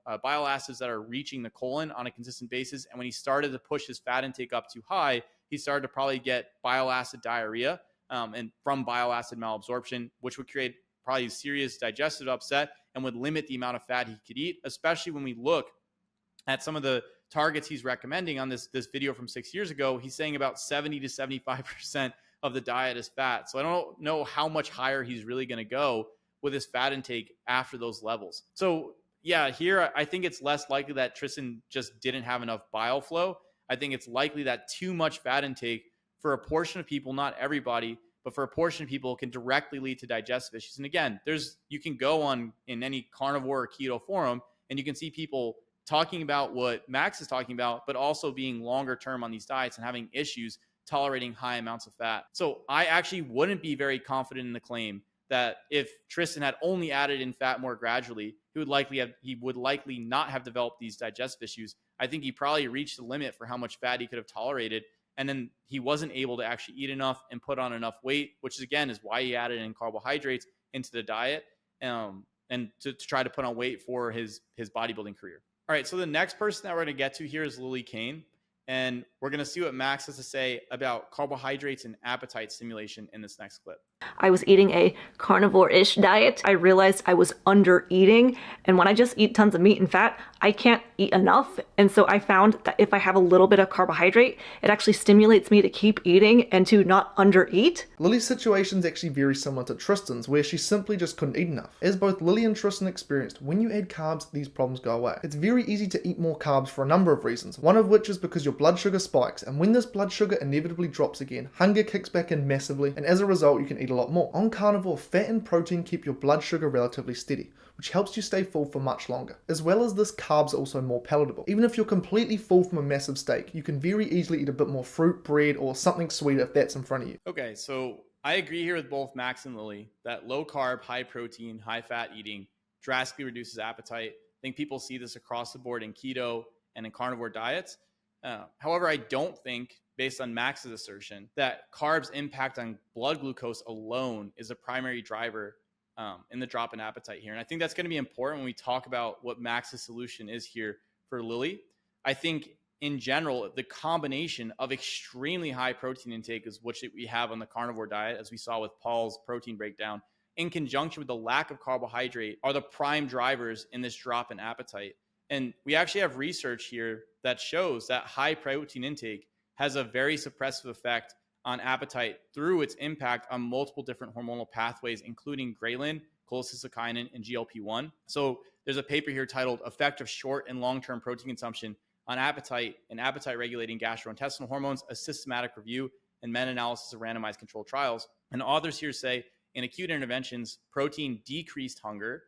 acids that are reaching the colon on a consistent basis. And when he started to push his fat intake up too high, he started to probably get bile acid diarrhea and from bile acid malabsorption, which would create probably serious digestive upset and would limit the amount of fat he could eat, especially when we look at some of the targets he's recommending on this video from 6 years ago. He's saying about 70 to 75% of the diet is fat. So I don't know how much higher he's really going to go with his fat intake after those levels. So yeah, here I think it's less likely that Tristan just didn't have enough bile flow. I think it's likely that too much fat intake for a portion of people, not everybody, but for a portion of people, can directly lead to digestive issues. And again, you can go on in any carnivore or keto forum and you can see people talking about what Max is talking about, but also being longer term on these diets and having issues tolerating high amounts of fat. So I actually wouldn't be very confident in the claim that if Tristan had only added in fat more gradually, he would likely not have developed these digestive issues. I think he probably reached the limit for how much fat he could have tolerated. And then he wasn't able to actually eat enough and put on enough weight, which is why he added in carbohydrates into the diet and to try to put on weight for his bodybuilding career. All right, so the next person that we're going to get to here is Kane. And we're going to see what Max has to say about carbohydrates and appetite stimulation in this next clip. I was eating a carnivore-ish diet. I realized I was under-eating, and when I just eat tons of meat and fat, I can't eat enough. And so I found that if I have a little bit of carbohydrate, it actually stimulates me to keep eating and to not under-eat. Lily's situation is actually very similar to Tristan's, where she simply just couldn't eat enough. As both Lily and Tristan experienced, when you add carbs, these problems go away. It's very easy to eat more carbs for a number of reasons, one of which is because your blood sugar spikes, and when this blood sugar inevitably drops again, hunger kicks back in massively, and as a result you can eat a lot more. On carnivore, fat and protein keep your blood sugar relatively steady, which helps you stay full for much longer. As well as this, carbs are also more palatable. Even if you're completely full from a massive steak, you can very easily eat a bit more fruit, bread, or something sweet if that's in front of you. Okay, so I agree here with both Max and Lily that low carb, high protein, high fat eating drastically reduces appetite. I think people see this across the board in keto and in carnivore diets. However, I don't think, based on Max's assertion, that carbs' impact on blood glucose alone is a primary driver in the drop in appetite here. And I think that's going to be important when we talk about what Max's solution is here for Lily. I think in general, the combination of extremely high protein intake is what we have on the carnivore diet, as we saw with Paul's protein breakdown, in conjunction with the lack of carbohydrate, are the prime drivers in this drop in appetite. And we actually have research here that shows that high protein intake has a very suppressive effect on appetite through its impact on multiple different hormonal pathways, including ghrelin, cholecystokinin, and GLP-1. So there's a paper here titled Effect of Short and Long-Term Protein Consumption on Appetite and Appetite-Regulating Gastrointestinal Hormones, a Systematic Review and Meta-Analysis of Randomized Controlled Trials. And authors here say, in acute interventions, protein decreased hunger,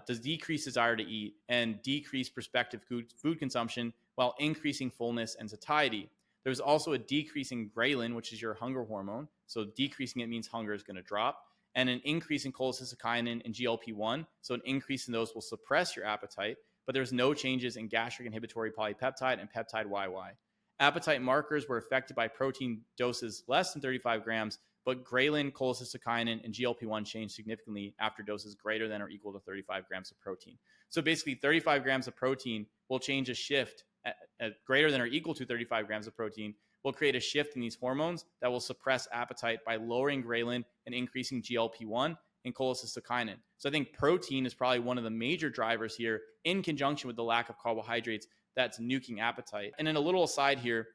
does decrease desire to eat, and decrease prospective food consumption while increasing fullness and satiety. There's also a decrease in ghrelin, which is your hunger hormone. So decreasing it means hunger is going to drop. And an increase in cholecystokinin and GLP-1. So an increase in those will suppress your appetite, but there's no changes in gastric inhibitory polypeptide and peptide YY. Appetite markers were affected by protein doses less than 35 grams, but ghrelin, cholecystokinin, and GLP-1 changed significantly after doses greater than or equal to 35 grams of protein. So basically 35 grams of protein will change a shift at greater than or equal to 35 grams of protein will create a shift in these hormones that will suppress appetite by lowering ghrelin and increasing GLP-1 and cholecystokinin. So I think protein is probably one of the major drivers here in conjunction with the lack of carbohydrates that's nuking appetite. And then a little aside here,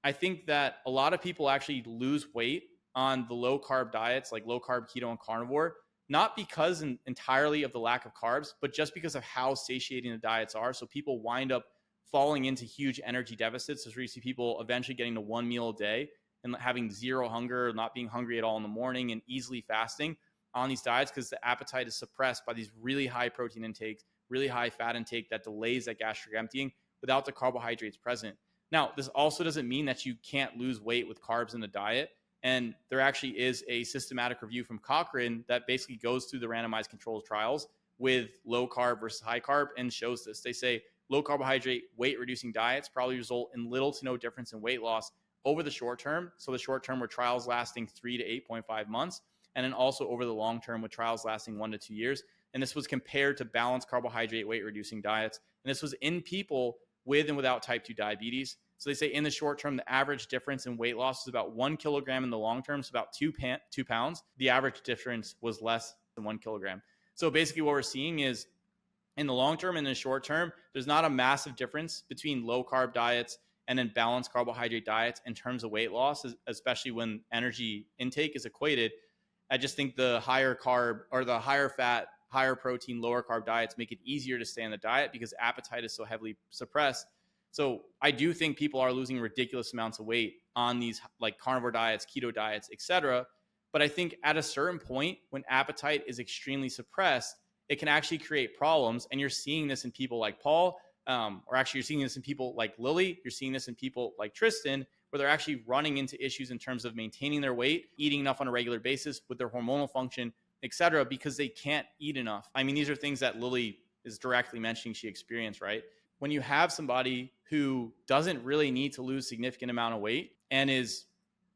I think that a lot of people actually lose weight on the low carb diets like low carb, keto, and carnivore, not because entirely of the lack of carbs, but just because of how satiating the diets are. So people wind up falling into huge energy deficits. So you see people eventually getting to one meal a day and having zero hunger, not being hungry at all in the morning, and easily fasting on these diets because the appetite is suppressed by these really high protein intakes, really high fat intake that delays that gastric emptying without the carbohydrates present. Now, this also doesn't mean that you can't lose weight with carbs in the diet. And there actually is a systematic review from Cochrane that basically goes through the randomized controlled trials with low carb versus high carb and shows this. They say low carbohydrate weight reducing diets probably result in little to no difference in weight loss over the short term. So the short term were trials lasting 3 to 8.5 months. and then also over the long term with trials lasting 1 to 2 years. And this was compared to balanced carbohydrate weight reducing diets. And this was in people with and without type 2 diabetes. So they say in the short term, the average difference in weight loss is about 1 kilogram. In the long term, so about 2 pounds. The average difference was less than 1 kilogram. So basically what we're seeing is in the long term and in the short term, there's not a massive difference between low carb diets and then balanced carbohydrate diets in terms of weight loss, especially when energy intake is equated. I just think the higher carb or the higher fat, higher protein, lower carb diets make it easier to stay on the diet because appetite is so heavily suppressed. So I do think people are losing ridiculous amounts of weight on these like carnivore diets, keto diets, etc. But I think at a certain point when appetite is extremely suppressed, it can actually create problems. And you're seeing this in people like Paul, or actually you're seeing this in people like Lily. You're seeing this in people like Tristan, where they're actually running into issues in terms of maintaining their weight, eating enough on a regular basis with their hormonal function, etc., because they can't eat enough. I mean, these are things that Lily is directly mentioning she experienced, right? When you have somebody who doesn't really need to lose significant amount of weight and is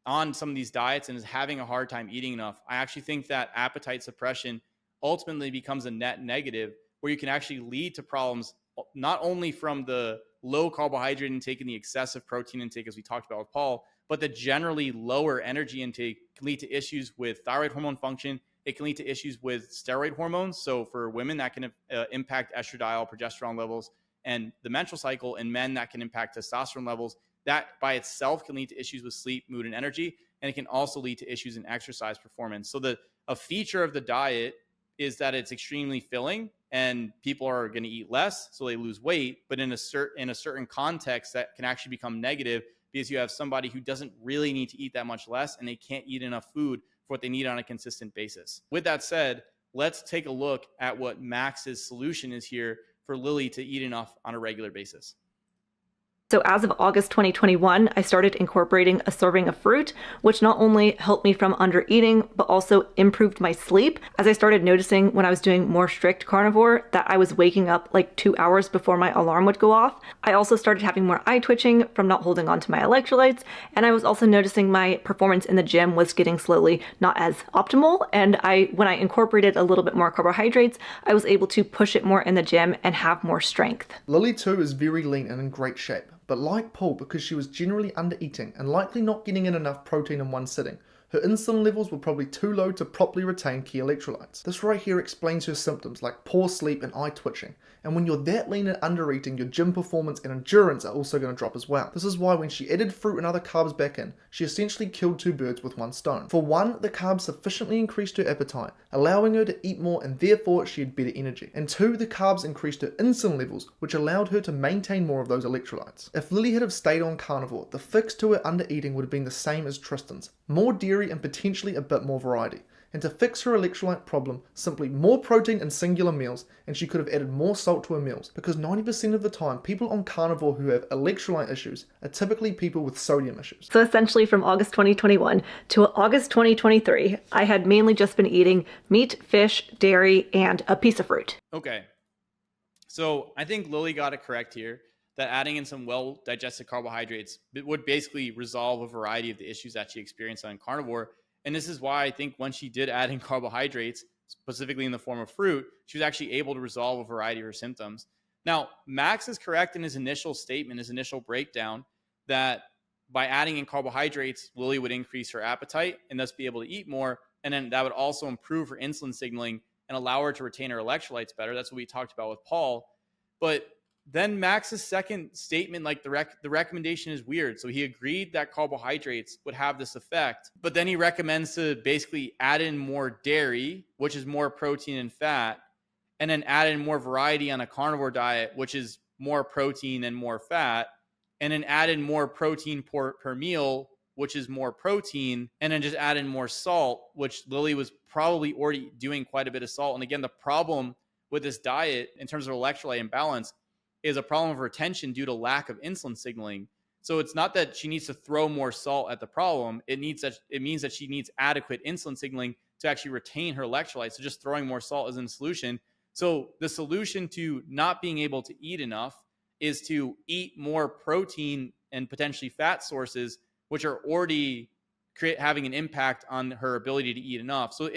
on some of these diets and is having a hard time eating enough, I actually think that appetite suppression ultimately becomes a net negative where you can actually lead to problems not only from the low carbohydrate intake and the excessive protein intake, as we talked about with Paul, but the generally lower energy intake can lead to issues with thyroid hormone function. It can lead to issues with steroid hormones. So for women, that can impact estradiol, progesterone levels, and the menstrual cycle. In men, that can impact testosterone levels. That by itself can lead to issues with sleep, mood, and energy. And it can also lead to issues in exercise performance. So a feature of the diet is that it's extremely filling and people are going to eat less, so they lose weight. But in a certain context, that can actually become negative because you have somebody who doesn't really need to eat that much less and they can't eat enough food for what they need on a consistent basis. With that said, let's take a look at what Max's solution is here for Lily to eat enough on a regular basis. So as of August 2021, I started incorporating a serving of fruit, which not only helped me from undereating, but also improved my sleep. As I started noticing when I was doing more strict carnivore that I was waking up like 2 hours before my alarm would go off. I also started having more eye twitching from not holding on to my electrolytes. And I was also noticing my performance in the gym was getting slowly not as optimal. And when I incorporated a little bit more carbohydrates, I was able to push it more in the gym and have more strength. Lily too is very lean and in great shape. But like Paul, because she was generally undereating and likely not getting in enough protein in one sitting, her insulin levels were probably too low to properly retain key electrolytes. This right here explains her symptoms like poor sleep and eye twitching. And when you're that lean and undereating, your gym performance and endurance are also going to drop as well. This is why when she added fruit and other carbs back in, she essentially killed 2 birds with 1 stone. For one, the carbs sufficiently increased her appetite, allowing her to eat more and therefore she had better energy. And 2, the carbs increased her insulin levels, which allowed her to maintain more of those electrolytes. If Lily had have stayed on carnivore, the fix to her undereating would have been the same as Tristan's. More dairy and potentially a bit more variety. And to fix her electrolyte problem, simply more protein in singular meals, and she could have added more salt to her meals, because 90% of the time, people on carnivore who have electrolyte issues are typically people with sodium issues. So essentially from August 2021 to August 2023, I had mainly just been eating meat, fish, dairy, and a piece of fruit. Okay. So I think Lily got it correct here, that adding in some well-digested carbohydrates would basically resolve a variety of the issues that she experienced on carnivore. And this is why I think when she did add in carbohydrates, specifically in the form of fruit, she was actually able to resolve a variety of her symptoms. Now, Max is correct in his initial statement, his initial breakdown, that by adding in carbohydrates, Lily would increase her appetite and thus be able to eat more. And then that would also improve her insulin signaling and allow her to retain her electrolytes better. That's what we talked about with Paul. But then Max's second statement, like the recommendation is weird. So he agreed that carbohydrates would have this effect, but then he recommends to basically add in more dairy, which is more protein and fat, and then add in more variety on a carnivore diet, which is more protein and more fat, and then add in more protein per meal, which is more protein, and then just add in more salt, which Lily was probably already doing quite a bit of salt. And again, the problem with this diet in terms of electrolyte imbalance is a problem of retention due to lack of insulin signaling. So it's not that she needs to throw more salt at the problem. It means that she needs adequate insulin signaling to actually retain her electrolytes. So just throwing more salt isn't a solution. So the solution to not being able to eat enough is to eat more protein and potentially fat sources, which are already having an impact on her ability to eat enough. So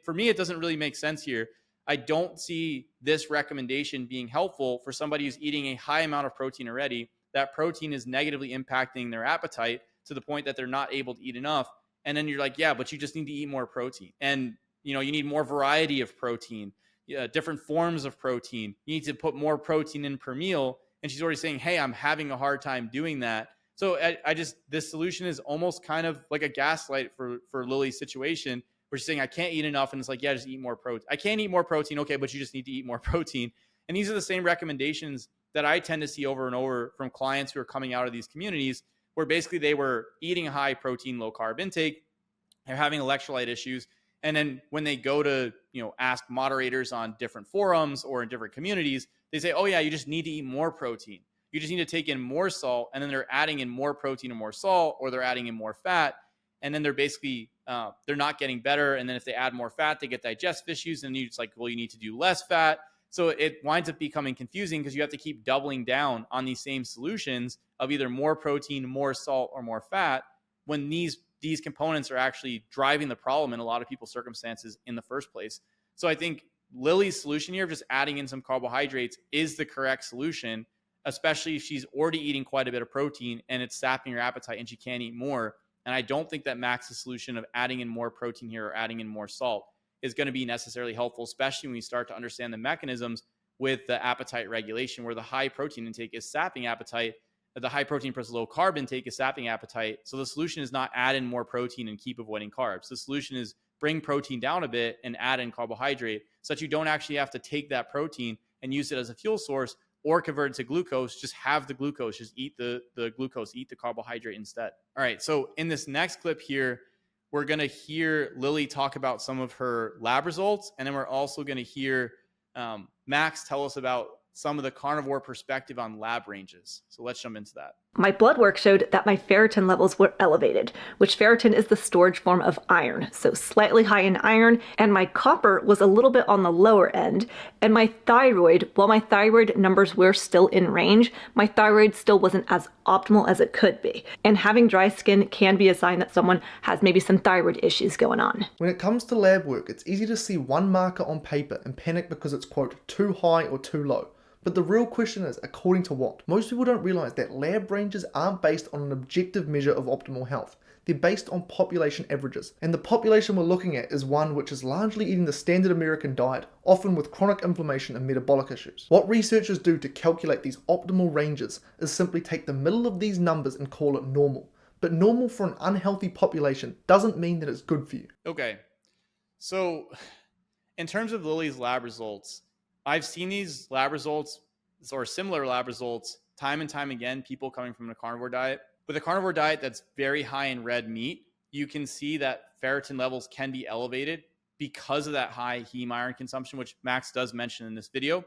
for me, it doesn't really make sense here. I don't see this recommendation being helpful for somebody who's eating a high amount of protein already. That protein is negatively impacting their appetite to the point that they're not able to eat enough. And then you're like, yeah, but you just need to eat more protein. And, you need more variety of protein, different forms of protein. You need to put more protein in per meal. And she's already saying, hey, I'm having a hard time doing that. So this solution is almost kind of like a gaslight for Lily's situation, where she's saying, I can't eat enough. And it's like, yeah, just eat more protein. I can't eat more protein. Okay, but you just need to eat more protein. And these are the same recommendations that I tend to see over and over from clients who are coming out of these communities, where basically they were eating a high protein, low carb intake. They're having electrolyte issues. And then when they go to, ask moderators on different forums or in different communities, they say, oh yeah, you just need to eat more protein. You just need to take in more salt. And then they're adding in more protein and more salt, or they're adding in more fat. And then they're basically, they're not getting better. And then if they add more fat, they get digestive issues. And it's like, well, you need to do less fat. So it winds up becoming confusing, because you have to keep doubling down on these same solutions of either more protein, more salt, or more fat, when these components are actually driving the problem in a lot of people's circumstances in the first place. So I think Lily's solution here of just adding in some carbohydrates is the correct solution, especially if she's already eating quite a bit of protein and it's sapping her appetite and she can't eat more. And I don't think that Max's solution of adding in more protein here or adding in more salt is going to be necessarily helpful, especially when we start to understand the mechanisms with the appetite regulation, where the high protein intake is sapping appetite, the high protein versus low carb intake is sapping appetite. So the solution is not add in more protein and keep avoiding carbs. The solution is bring protein down a bit and add in carbohydrate, so that you don't actually have to take that protein and use it as a fuel source or convert it to glucose. Just have the glucose, just eat the glucose, eat the carbohydrate instead. All right, so in this next clip here, we're going to hear Lily talk about some of her lab results, and then we're also going to hear Max tell us about some of the carnivore perspective on lab ranges. So let's jump into that. My blood work showed that my ferritin levels were elevated, which ferritin is the storage form of iron, so slightly high in iron, and my copper was a little bit on the lower end, and my thyroid, while my thyroid numbers were still in range, my thyroid still wasn't as optimal as it could be. And having dry skin can be a sign that someone has maybe some thyroid issues going on. When it comes to lab work, it's easy to see one marker on paper and panic because it's, quote, too high or too low. But the real question is, according to what? Most people don't realize that lab ranges aren't based on an objective measure of optimal health. They're based on population averages. And the population we're looking at is one which is largely eating the standard American diet, often with chronic inflammation and metabolic issues. What researchers do to calculate these optimal ranges is simply take the middle of these numbers and call it normal. But normal for an unhealthy population doesn't mean that it's good for you. Okay, so in terms of Lily's lab results, I've seen these lab results or similar lab results time and time again, people coming from a carnivore diet. With a carnivore diet that's very high in red meat, you can see that ferritin levels can be elevated because of that high heme iron consumption, which Max does mention in this video.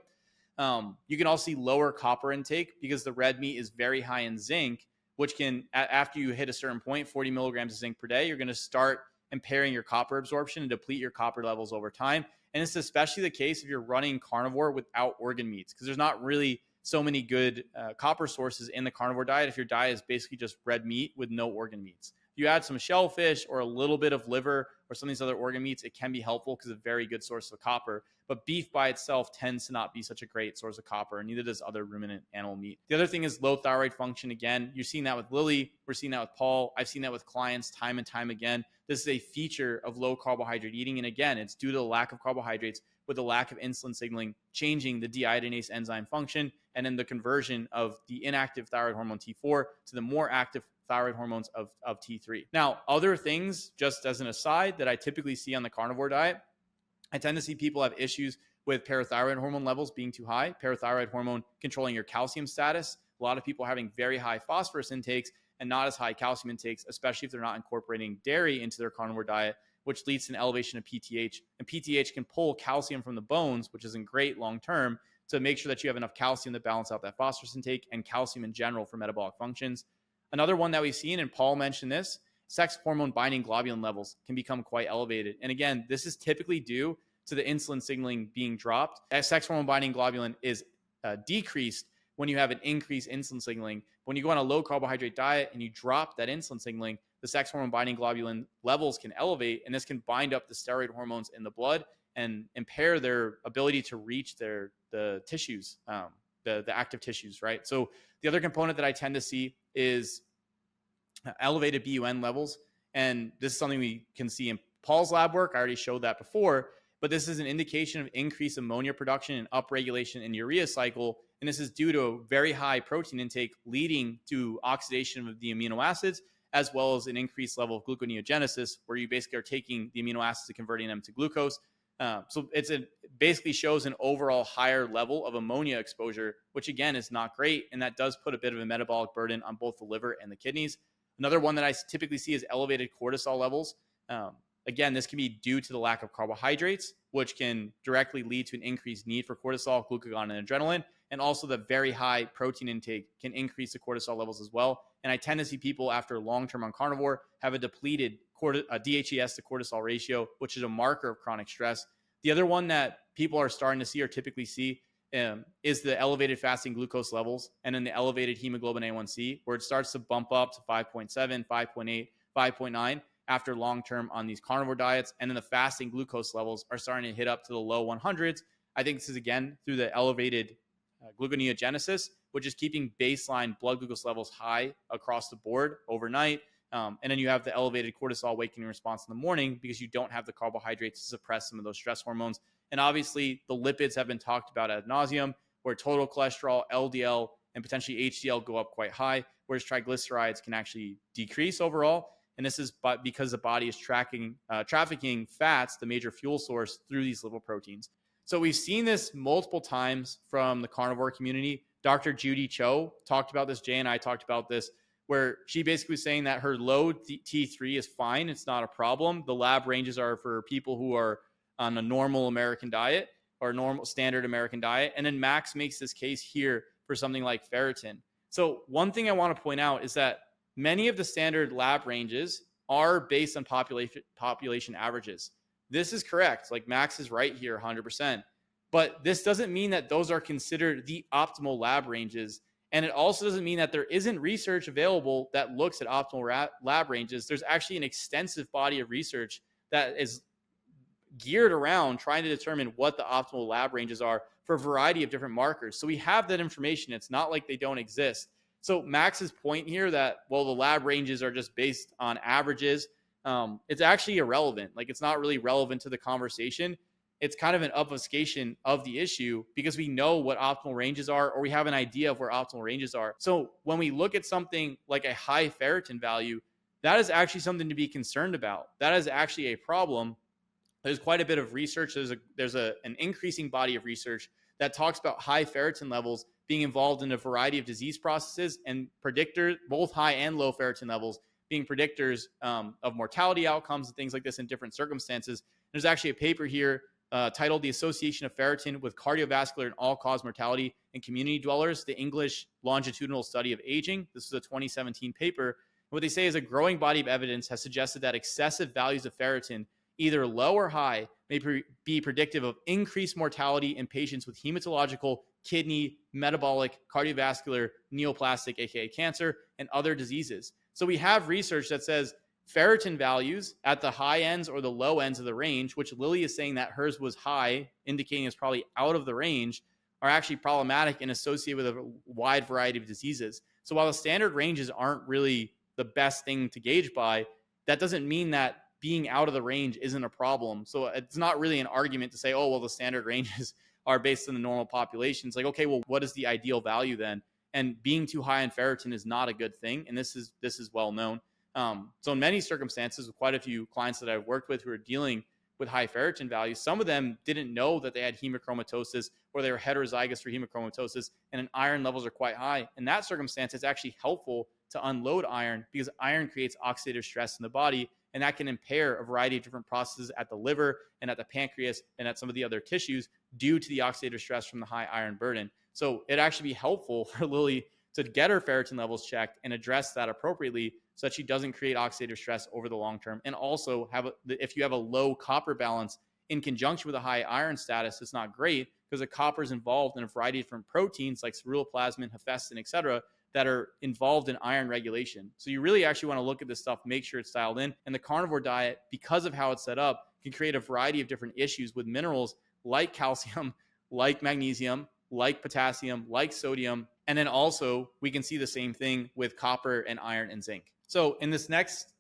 You can also see lower copper intake because the red meat is very high in zinc, which can, after you hit a certain point, 40 milligrams of zinc per day, you're going to start impairing your copper absorption and deplete your copper levels over time. And it's especially the case if you're running carnivore without organ meats, because there's not really so many good copper sources in the carnivore diet if your diet is basically just red meat with no organ meats. If you add some shellfish or a little bit of liver or some of these other organ meats, it can be helpful because it's a very good source of copper. But beef by itself tends to not be such a great source of copper, and neither does other ruminant animal meat. The other thing is low thyroid function. Again, you're seeing that with Lily. We're seeing that with Paul. I've seen that with clients time and time again. This is a feature of low carbohydrate eating. And again, it's due to the lack of carbohydrates with the lack of insulin signaling, changing the deiodinase enzyme function, and then the conversion of the inactive thyroid hormone T4 to the more active thyroid hormones of T3. Now, other things, just as an aside, that I typically see on the carnivore diet, I tend to see people have issues with parathyroid hormone levels being too high, parathyroid hormone controlling your calcium status. A lot of people having very high phosphorus intakes and not as high calcium intakes, especially if they're not incorporating dairy into their carnivore diet, which leads to an elevation of PTH. And PTH can pull calcium from the bones, which isn't great long-term, to make sure that you have enough calcium to balance out that phosphorus intake and calcium in general for metabolic functions. Another one that we've seen, and Paul mentioned this, sex hormone binding globulin levels can become quite elevated. And again, this is typically due to the insulin signaling being dropped. As sex hormone binding globulin is decreased when you have an increased insulin signaling. When you go on a low carbohydrate diet and you drop that insulin signaling, the sex hormone binding globulin levels can elevate, and this can bind up the steroid hormones in the blood and impair their ability to reach the tissues, the active tissues, right? So the other component that I tend to see is elevated BUN levels. And this is something we can see in Paul's lab work. I already showed that before, but this is an indication of increased ammonia production and upregulation in urea cycle. And this is due to a very high protein intake leading to oxidation of the amino acids, as well as an increased level of gluconeogenesis, where you basically are taking the amino acids and converting them to glucose. So basically shows an overall higher level of ammonia exposure, which again is not great. And that does put a bit of a metabolic burden on both the liver and the kidneys. Another one that I typically see is elevated cortisol levels. Again, this can be due to the lack of carbohydrates, which can directly lead to an increased need for cortisol, glucagon, and adrenaline. And also the very high protein intake can increase the cortisol levels as well. And I tend to see people after long-term on carnivore have a depleted DHES to cortisol ratio, which is a marker of chronic stress. The other one that people are starting to see or typically see is the elevated fasting glucose levels and then the elevated hemoglobin A1C, where it starts to bump up to 5.7, 5.8, 5.9 after long-term on these carnivore diets. And then the fasting glucose levels are starting to hit up to the low 100s. I think this is, again, through the elevated gluconeogenesis, which is keeping baseline blood glucose levels high across the board overnight. And then you have the elevated cortisol awakening response in the morning because you don't have the carbohydrates to suppress some of those stress hormones. And obviously, the lipids have been talked about ad nauseum, where total cholesterol, LDL, and potentially HDL go up quite high, whereas triglycerides can actually decrease overall. And this is because the body is trafficking fats, the major fuel source, through these lipoproteins. So we've seen this multiple times from the carnivore community. Dr. Judy Cho talked about this. Jay and I talked about this, where she basically was saying that her low T3 is fine. It's not a problem. The lab ranges are for people who are on a normal American diet or normal standard American diet. And then Max makes this case here for something like ferritin. So one thing I want to point out is that many of the standard lab ranges are based on population averages. This is correct. Like Max is right here 100%. But this doesn't mean that those are considered the optimal lab ranges. And it also doesn't mean that there isn't research available that looks at optimal lab ranges. There's actually an extensive body of research that is geared around trying to determine what the optimal lab ranges are for a variety of different markers. So we have that information. It's not like they don't exist. So Max's point here that, well, the lab ranges are just based on averages, it's actually irrelevant. Like, it's not really relevant to the conversation. It's kind of an obfuscation of the issue because we know what optimal ranges are, or we have an idea of where optimal ranges are. So when we look at something like a high ferritin value, that is actually something to be concerned about. That is actually a problem. There's quite a bit of research. There's an increasing body of research that talks about high ferritin levels being involved in a variety of disease processes and predictors, both high and low ferritin levels being predictors of mortality outcomes and things like this in different circumstances. There's actually a paper here titled The Association of Ferritin with Cardiovascular and All-Cause Mortality in Community Dwellers, the English Longitudinal Study of Aging. This is a 2017 paper. And what they say is a growing body of evidence has suggested that excessive values of ferritin, either low or high, may be predictive of increased mortality in patients with hematological, kidney, metabolic, cardiovascular, neoplastic, aka cancer, and other diseases. So we have research that says ferritin values at the high ends or the low ends of the range, which Lily is saying that hers was high, indicating it's probably out of the range, are actually problematic and associated with a wide variety of diseases. So while the standard ranges aren't really the best thing to gauge by, that doesn't mean that being out of the range isn't a problem. So it's not really an argument to say, oh, well, the standard ranges are based on the normal population. It's like, okay, well, what is the ideal value then? And being too high in ferritin is not a good thing. And this is well known. So in many circumstances, with quite a few clients that I've worked with who are dealing with high ferritin values, some of them didn't know that they had hemochromatosis or they were heterozygous for hemochromatosis, and then iron levels are quite high. In that circumstance, it's actually helpful to unload iron because iron creates oxidative stress in the body, and that can impair a variety of different processes at the liver and at the pancreas and at some of the other tissues due to the oxidative stress from the high iron burden. So it'd actually be helpful for Lily to get her ferritin levels checked and address that appropriately so that she doesn't create oxidative stress over the long term. And also, if you have a low copper balance in conjunction with a high iron status, it's not great because the copper is involved in a variety of different proteins like ceruloplasmin, hephaestin, et cetera, that are involved in iron regulation. So you really actually want to look at this stuff, make sure it's dialed in. And the carnivore diet, because of how it's set up, can create a variety of different issues with minerals like calcium, like magnesium, like potassium, like sodium. And then also we can see the same thing with copper and iron and zinc. So in this next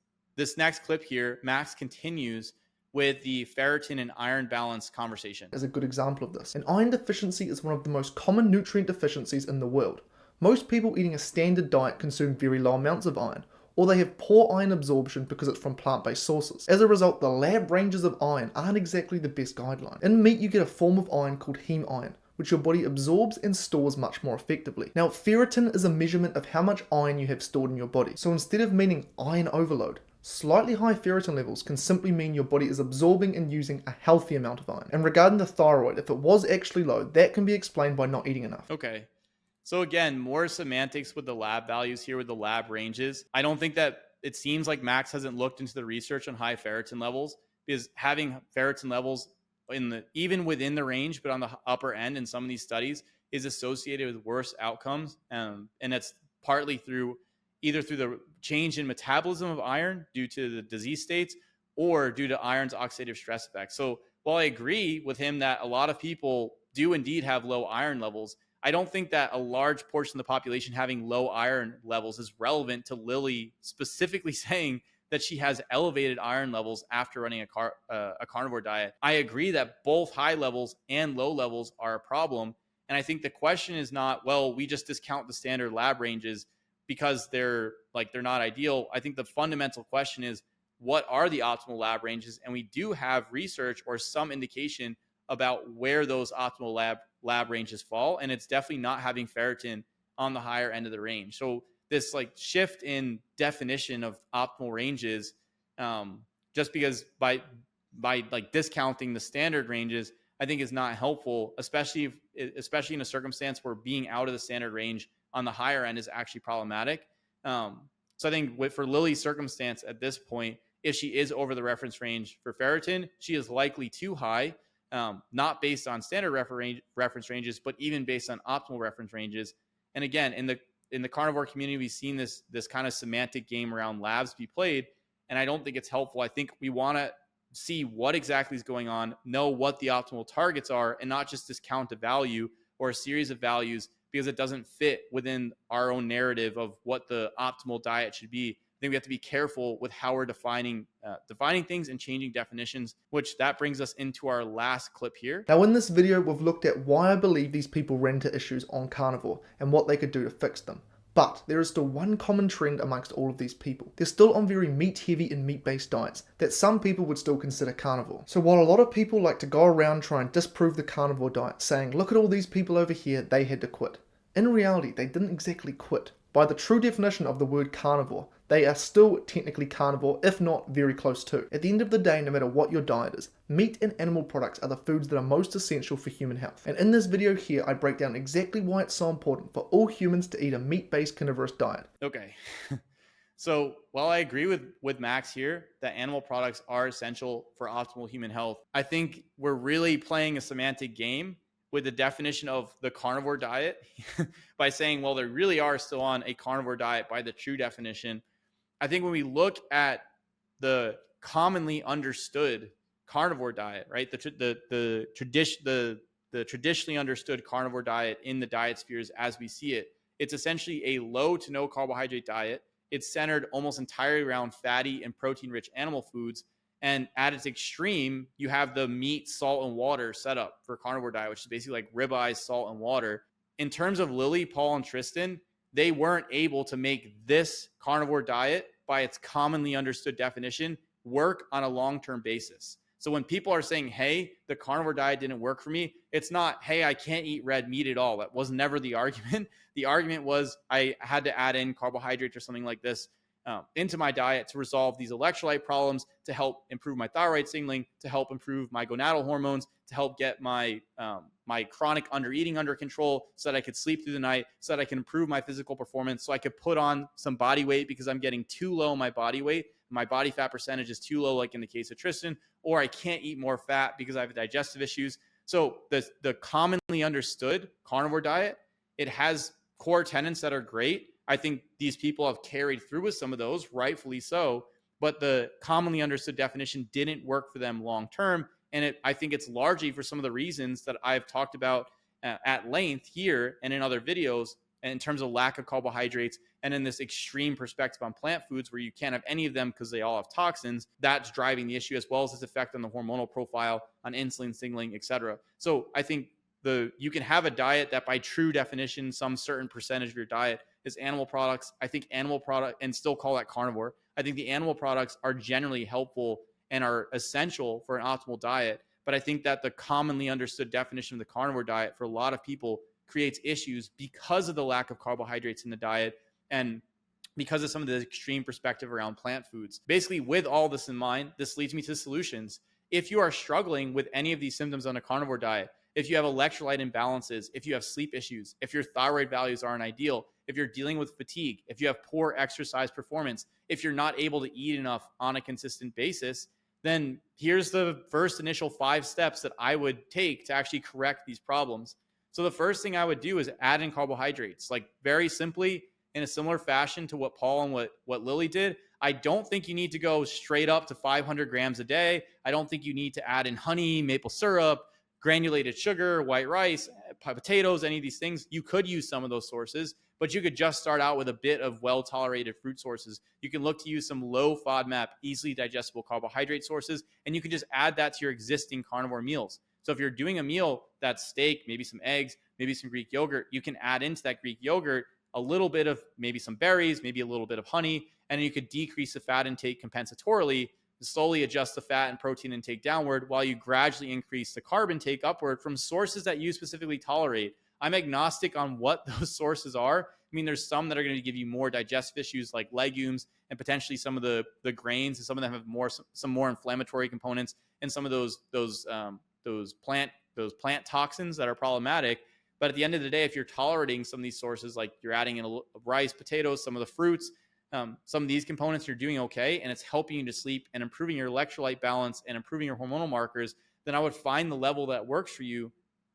clip here, Max continues with the ferritin and iron balance conversation. Is a good example of this. And iron deficiency is one of the most common nutrient deficiencies in the world. Most people eating a standard diet consume very low amounts of iron, or they have poor iron absorption because it's from plant-based sources. As a result, the lab ranges of iron aren't exactly the best guideline. In meat, you get a form of iron called heme iron, which your body absorbs and stores much more effectively. Now, ferritin is a measurement of how much iron you have stored in your body. So instead of meaning iron overload, slightly high ferritin levels can simply mean your body is absorbing and using a healthy amount of iron. And regarding the thyroid, if it was actually low, that can be explained by not eating enough. Okay. So again, more semantics with the lab values here, with the lab ranges. I don't think that it seems like Max hasn't looked into the research on high ferritin levels, because having ferritin levels even within the range, but on the upper end in some of these studies, is associated with worse outcomes. And that's partly either through the change in metabolism of iron due to the disease states, or due to iron's oxidative stress effects. So while I agree with him that a lot of people do indeed have low iron levels, I don't think that a large portion of the population having low iron levels is relevant to Lily specifically saying that she has elevated iron levels after running a carnivore diet. I agree that both high levels and low levels are a problem. And I think the question is not, well, we just discount the standard lab ranges because they're not ideal. I think the fundamental question is, what are the optimal lab ranges? And we do have research or some indication about where those optimal lab ranges fall. And it's definitely not having ferritin on the higher end of the range. So this shift in definition of optimal ranges, just because by discounting the standard ranges, I think is not helpful, especially in a circumstance where being out of the standard range on the higher end is actually problematic. So I think for Lily's circumstance at this point, if she is over the reference range for ferritin, she is likely too high, not based on standard reference ranges, but even based on optimal reference ranges. And again, in the carnivore community, we've seen this kind of semantic game around labs be played, and I don't think it's helpful. I think we want to see what exactly is going on, know what the optimal targets are, and not just discount a value or a series of values because it doesn't fit within our own narrative of what the optimal diet should be. I think we have to be careful with how we're defining things and changing definitions, which that brings us into our last clip here. Now in this video, we've looked at why I believe these people ran into issues on carnivore and what they could do to fix them. But there is still one common trend amongst all of these people. They're still on very meat-heavy and meat-based diets that some people would still consider carnivore. So while a lot of people like to go around trying and disprove the carnivore diet, saying, look at all these people over here, they had to quit. In reality, they didn't exactly quit. By the true definition of the word carnivore, they are still technically carnivore, if not very close to. At the end of the day, no matter what your diet is, meat and animal products are the foods that are most essential for human health. And in this video here, I break down exactly why it's so important for all humans to eat a meat-based carnivorous diet. Okay. So while I agree with Max here that animal products are essential for optimal human health, I think we're really playing a semantic game with the definition of the carnivore diet by saying, well, they really are still on a carnivore diet by the true definition. I think when we look at the commonly understood carnivore diet, right, the traditionally understood carnivore diet in the diet spheres as we see it, it's essentially a low to no carbohydrate diet. It's centered almost entirely around fatty and protein-rich animal foods. And at its extreme, you have the meat, salt, and water setup for carnivore diet, which is basically like ribeye, salt, and water. In terms of Lily, Paul, and Tristan, they weren't able to make this carnivore diet, by its commonly understood definition, work on a long-term basis. So when people are saying, hey, the carnivore diet didn't work for me, it's not, hey, I can't eat red meat at all. That was never the argument. The argument was I had to add in carbohydrates or something like this into my diet to resolve these electrolyte problems, to help improve my thyroid signaling, to help improve my gonadal hormones, to help get my my chronic undereating under control so that I could sleep through the night, so that I can improve my physical performance, so I could put on some body weight because I'm getting too low in my body weight. My body fat percentage is too low, like in the case of Tristan, or I can't eat more fat because I have digestive issues. So the commonly understood carnivore diet, it has core tenets that are great, I think these people have carried through with some of those, rightfully so, but the commonly understood definition didn't work for them long term. And I think it's largely for some of the reasons that I've talked about at length here and in other videos, in terms of lack of carbohydrates and in this extreme perspective on plant foods where you can't have any of them because they all have toxins. That's driving the issue, as well as its effect on the hormonal profile, on insulin signaling, etc. So I think you can have a diet that by true definition, some certain percentage of your diet is animal products. I think animal product, and still call that carnivore. I think the animal products are generally helpful and are essential for an optimal diet. But I think that the commonly understood definition of the carnivore diet for a lot of people creates issues because of the lack of carbohydrates in the diet and because of some of the extreme perspective around plant foods. Basically, with all this in mind, this leads me to solutions. If you are struggling with any of these symptoms on a carnivore diet, if you have electrolyte imbalances, if you have sleep issues, if your thyroid values aren't ideal, if you're dealing with fatigue, if you have poor exercise performance, if you're not able to eat enough on a consistent basis, then here's the first initial 5 steps that I would take to actually correct these problems. So the first thing I would do is add in carbohydrates, like very simply, in a similar fashion to what Paul and what Lily did. I don't think you need to go straight up to 500 grams a day. I don't think you need to add in honey, maple syrup, granulated sugar, white rice, potatoes, any of these things. You could use some of those sources, but you could just start out with a bit of well-tolerated fruit sources. You can look to use some low FODMAP, easily digestible carbohydrate sources, and you can just add that to your existing carnivore meals. So if you're doing a meal that's steak, maybe some eggs, maybe some Greek yogurt, you can add into that Greek yogurt a little bit of maybe some berries, maybe a little bit of honey, and you could decrease the fat intake compensatorily, slowly adjust the fat and protein intake downward while you gradually increase the carb intake upward from sources that you specifically tolerate. I'm agnostic on what those sources are. I mean, there's some that are going to give you more digestive issues like legumes and potentially some of the grains, and some of them have some more inflammatory components, and some of those plant toxins that are problematic. But at the end of the day, if you're tolerating some of these sources, like you're adding in rice, potatoes, some of the fruits, some of these components, you're doing okay, and it's helping you to sleep and improving your electrolyte balance and improving your hormonal markers, then I would find the level that works for you,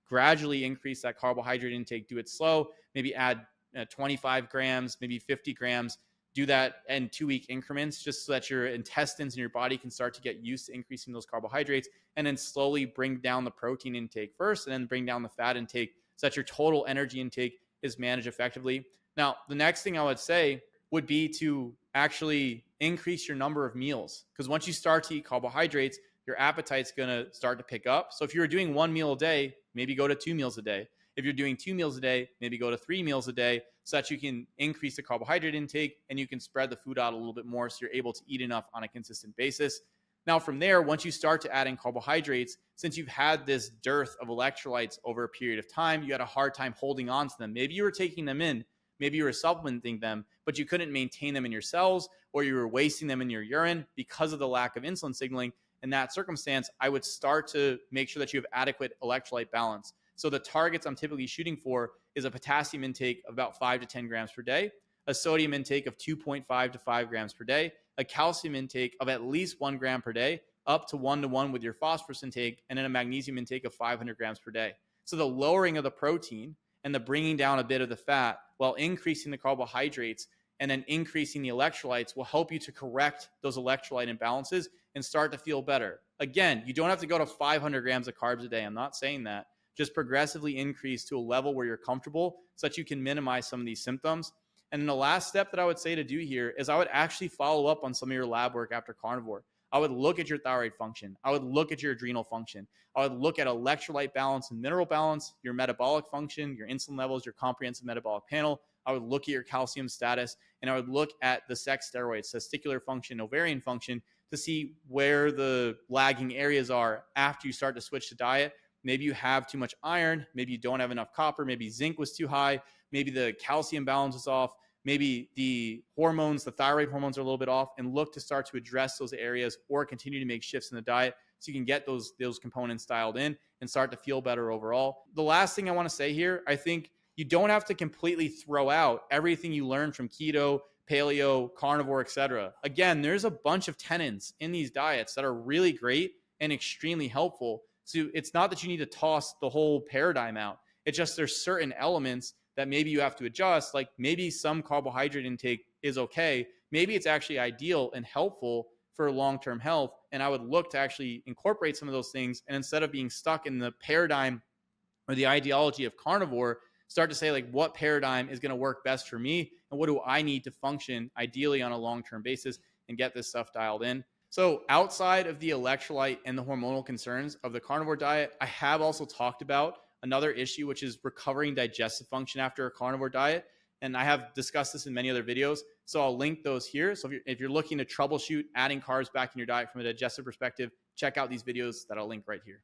gradually increase that carbohydrate intake, do it slow, maybe add 25 grams, maybe 50 grams, do that in 2-week increments, just so that your intestines and your body can start to get used to increasing those carbohydrates, and then slowly bring down the protein intake first, and then bring down the fat intake so that your total energy intake is managed effectively. Now, the next thing I would say would be to actually increase your number of meals, because once you start to eat carbohydrates, your appetite's going to start to pick up. So if you're doing 1 meal a day, maybe go to 2 meals a day. If you're doing 2 meals a day, maybe go to 3 meals a day, so that you can increase the carbohydrate intake and you can spread the food out a little bit more so you're able to eat enough on a consistent basis. Now, from there, once you start to add in carbohydrates, since you've had this dearth of electrolytes over a period of time, you had a hard time holding on to them. Maybe you were taking them in, maybe you were supplementing them, but you couldn't maintain them in your cells, or you were wasting them in your urine because of the lack of insulin signaling. In that circumstance, I would start to make sure that you have adequate electrolyte balance. So the targets I'm typically shooting for is a potassium intake of about 5 to 10 grams per day, a sodium intake of 2.5 to 5 grams per day, a calcium intake of at least 1 gram per day, up to 1-to-1 with your phosphorus intake, and then a magnesium intake of 500 grams per day. So the lowering of the protein and the bringing down a bit of the fat while increasing the carbohydrates and then increasing the electrolytes will help you to correct those electrolyte imbalances and start to feel better. Again, you don't have to go to 500 grams of carbs a day. I'm not saying that. Just progressively increase to a level where you're comfortable so that you can minimize some of these symptoms. And then the last step that I would say to do here is I would actually follow up on some of your lab work after carnivore. I would look at your thyroid function. I would look at your adrenal function. I would look at electrolyte balance and mineral balance, your metabolic function, your insulin levels, your comprehensive metabolic panel. I would look at your calcium status, and I would look at the sex steroids, testicular function, ovarian function, to see where the lagging areas are after you start to switch to diet. Maybe you have too much iron. Maybe you don't have enough copper. Maybe zinc was too high. Maybe the calcium balance is off. Maybe the hormones, the thyroid hormones are a little bit off, and look to start to address those areas or continue to make shifts in the diet so you can get those components dialed in and start to feel better overall. The last thing I want to say here, I think you don't have to completely throw out everything you learned from keto, paleo, carnivore, etc. Again, there's a bunch of tenets in these diets that are really great and extremely helpful. So it's not that you need to toss the whole paradigm out. It's just there's certain elements that maybe you have to adjust. Like maybe some carbohydrate intake is okay. Maybe it's actually ideal and helpful for long-term health. And I would look to actually incorporate some of those things. And instead of being stuck in the paradigm or the ideology of carnivore, start to say like, what paradigm is going to work best for me? And what do I need to function ideally on a long-term basis and get this stuff dialed in? So outside of the electrolyte and the hormonal concerns of the carnivore diet, I have also talked about another issue, which is recovering digestive function after a carnivore diet. And I have discussed this in many other videos. So I'll link those here. So if you're looking to troubleshoot adding carbs back in your diet from a digestive perspective, check out these videos that I'll link right here.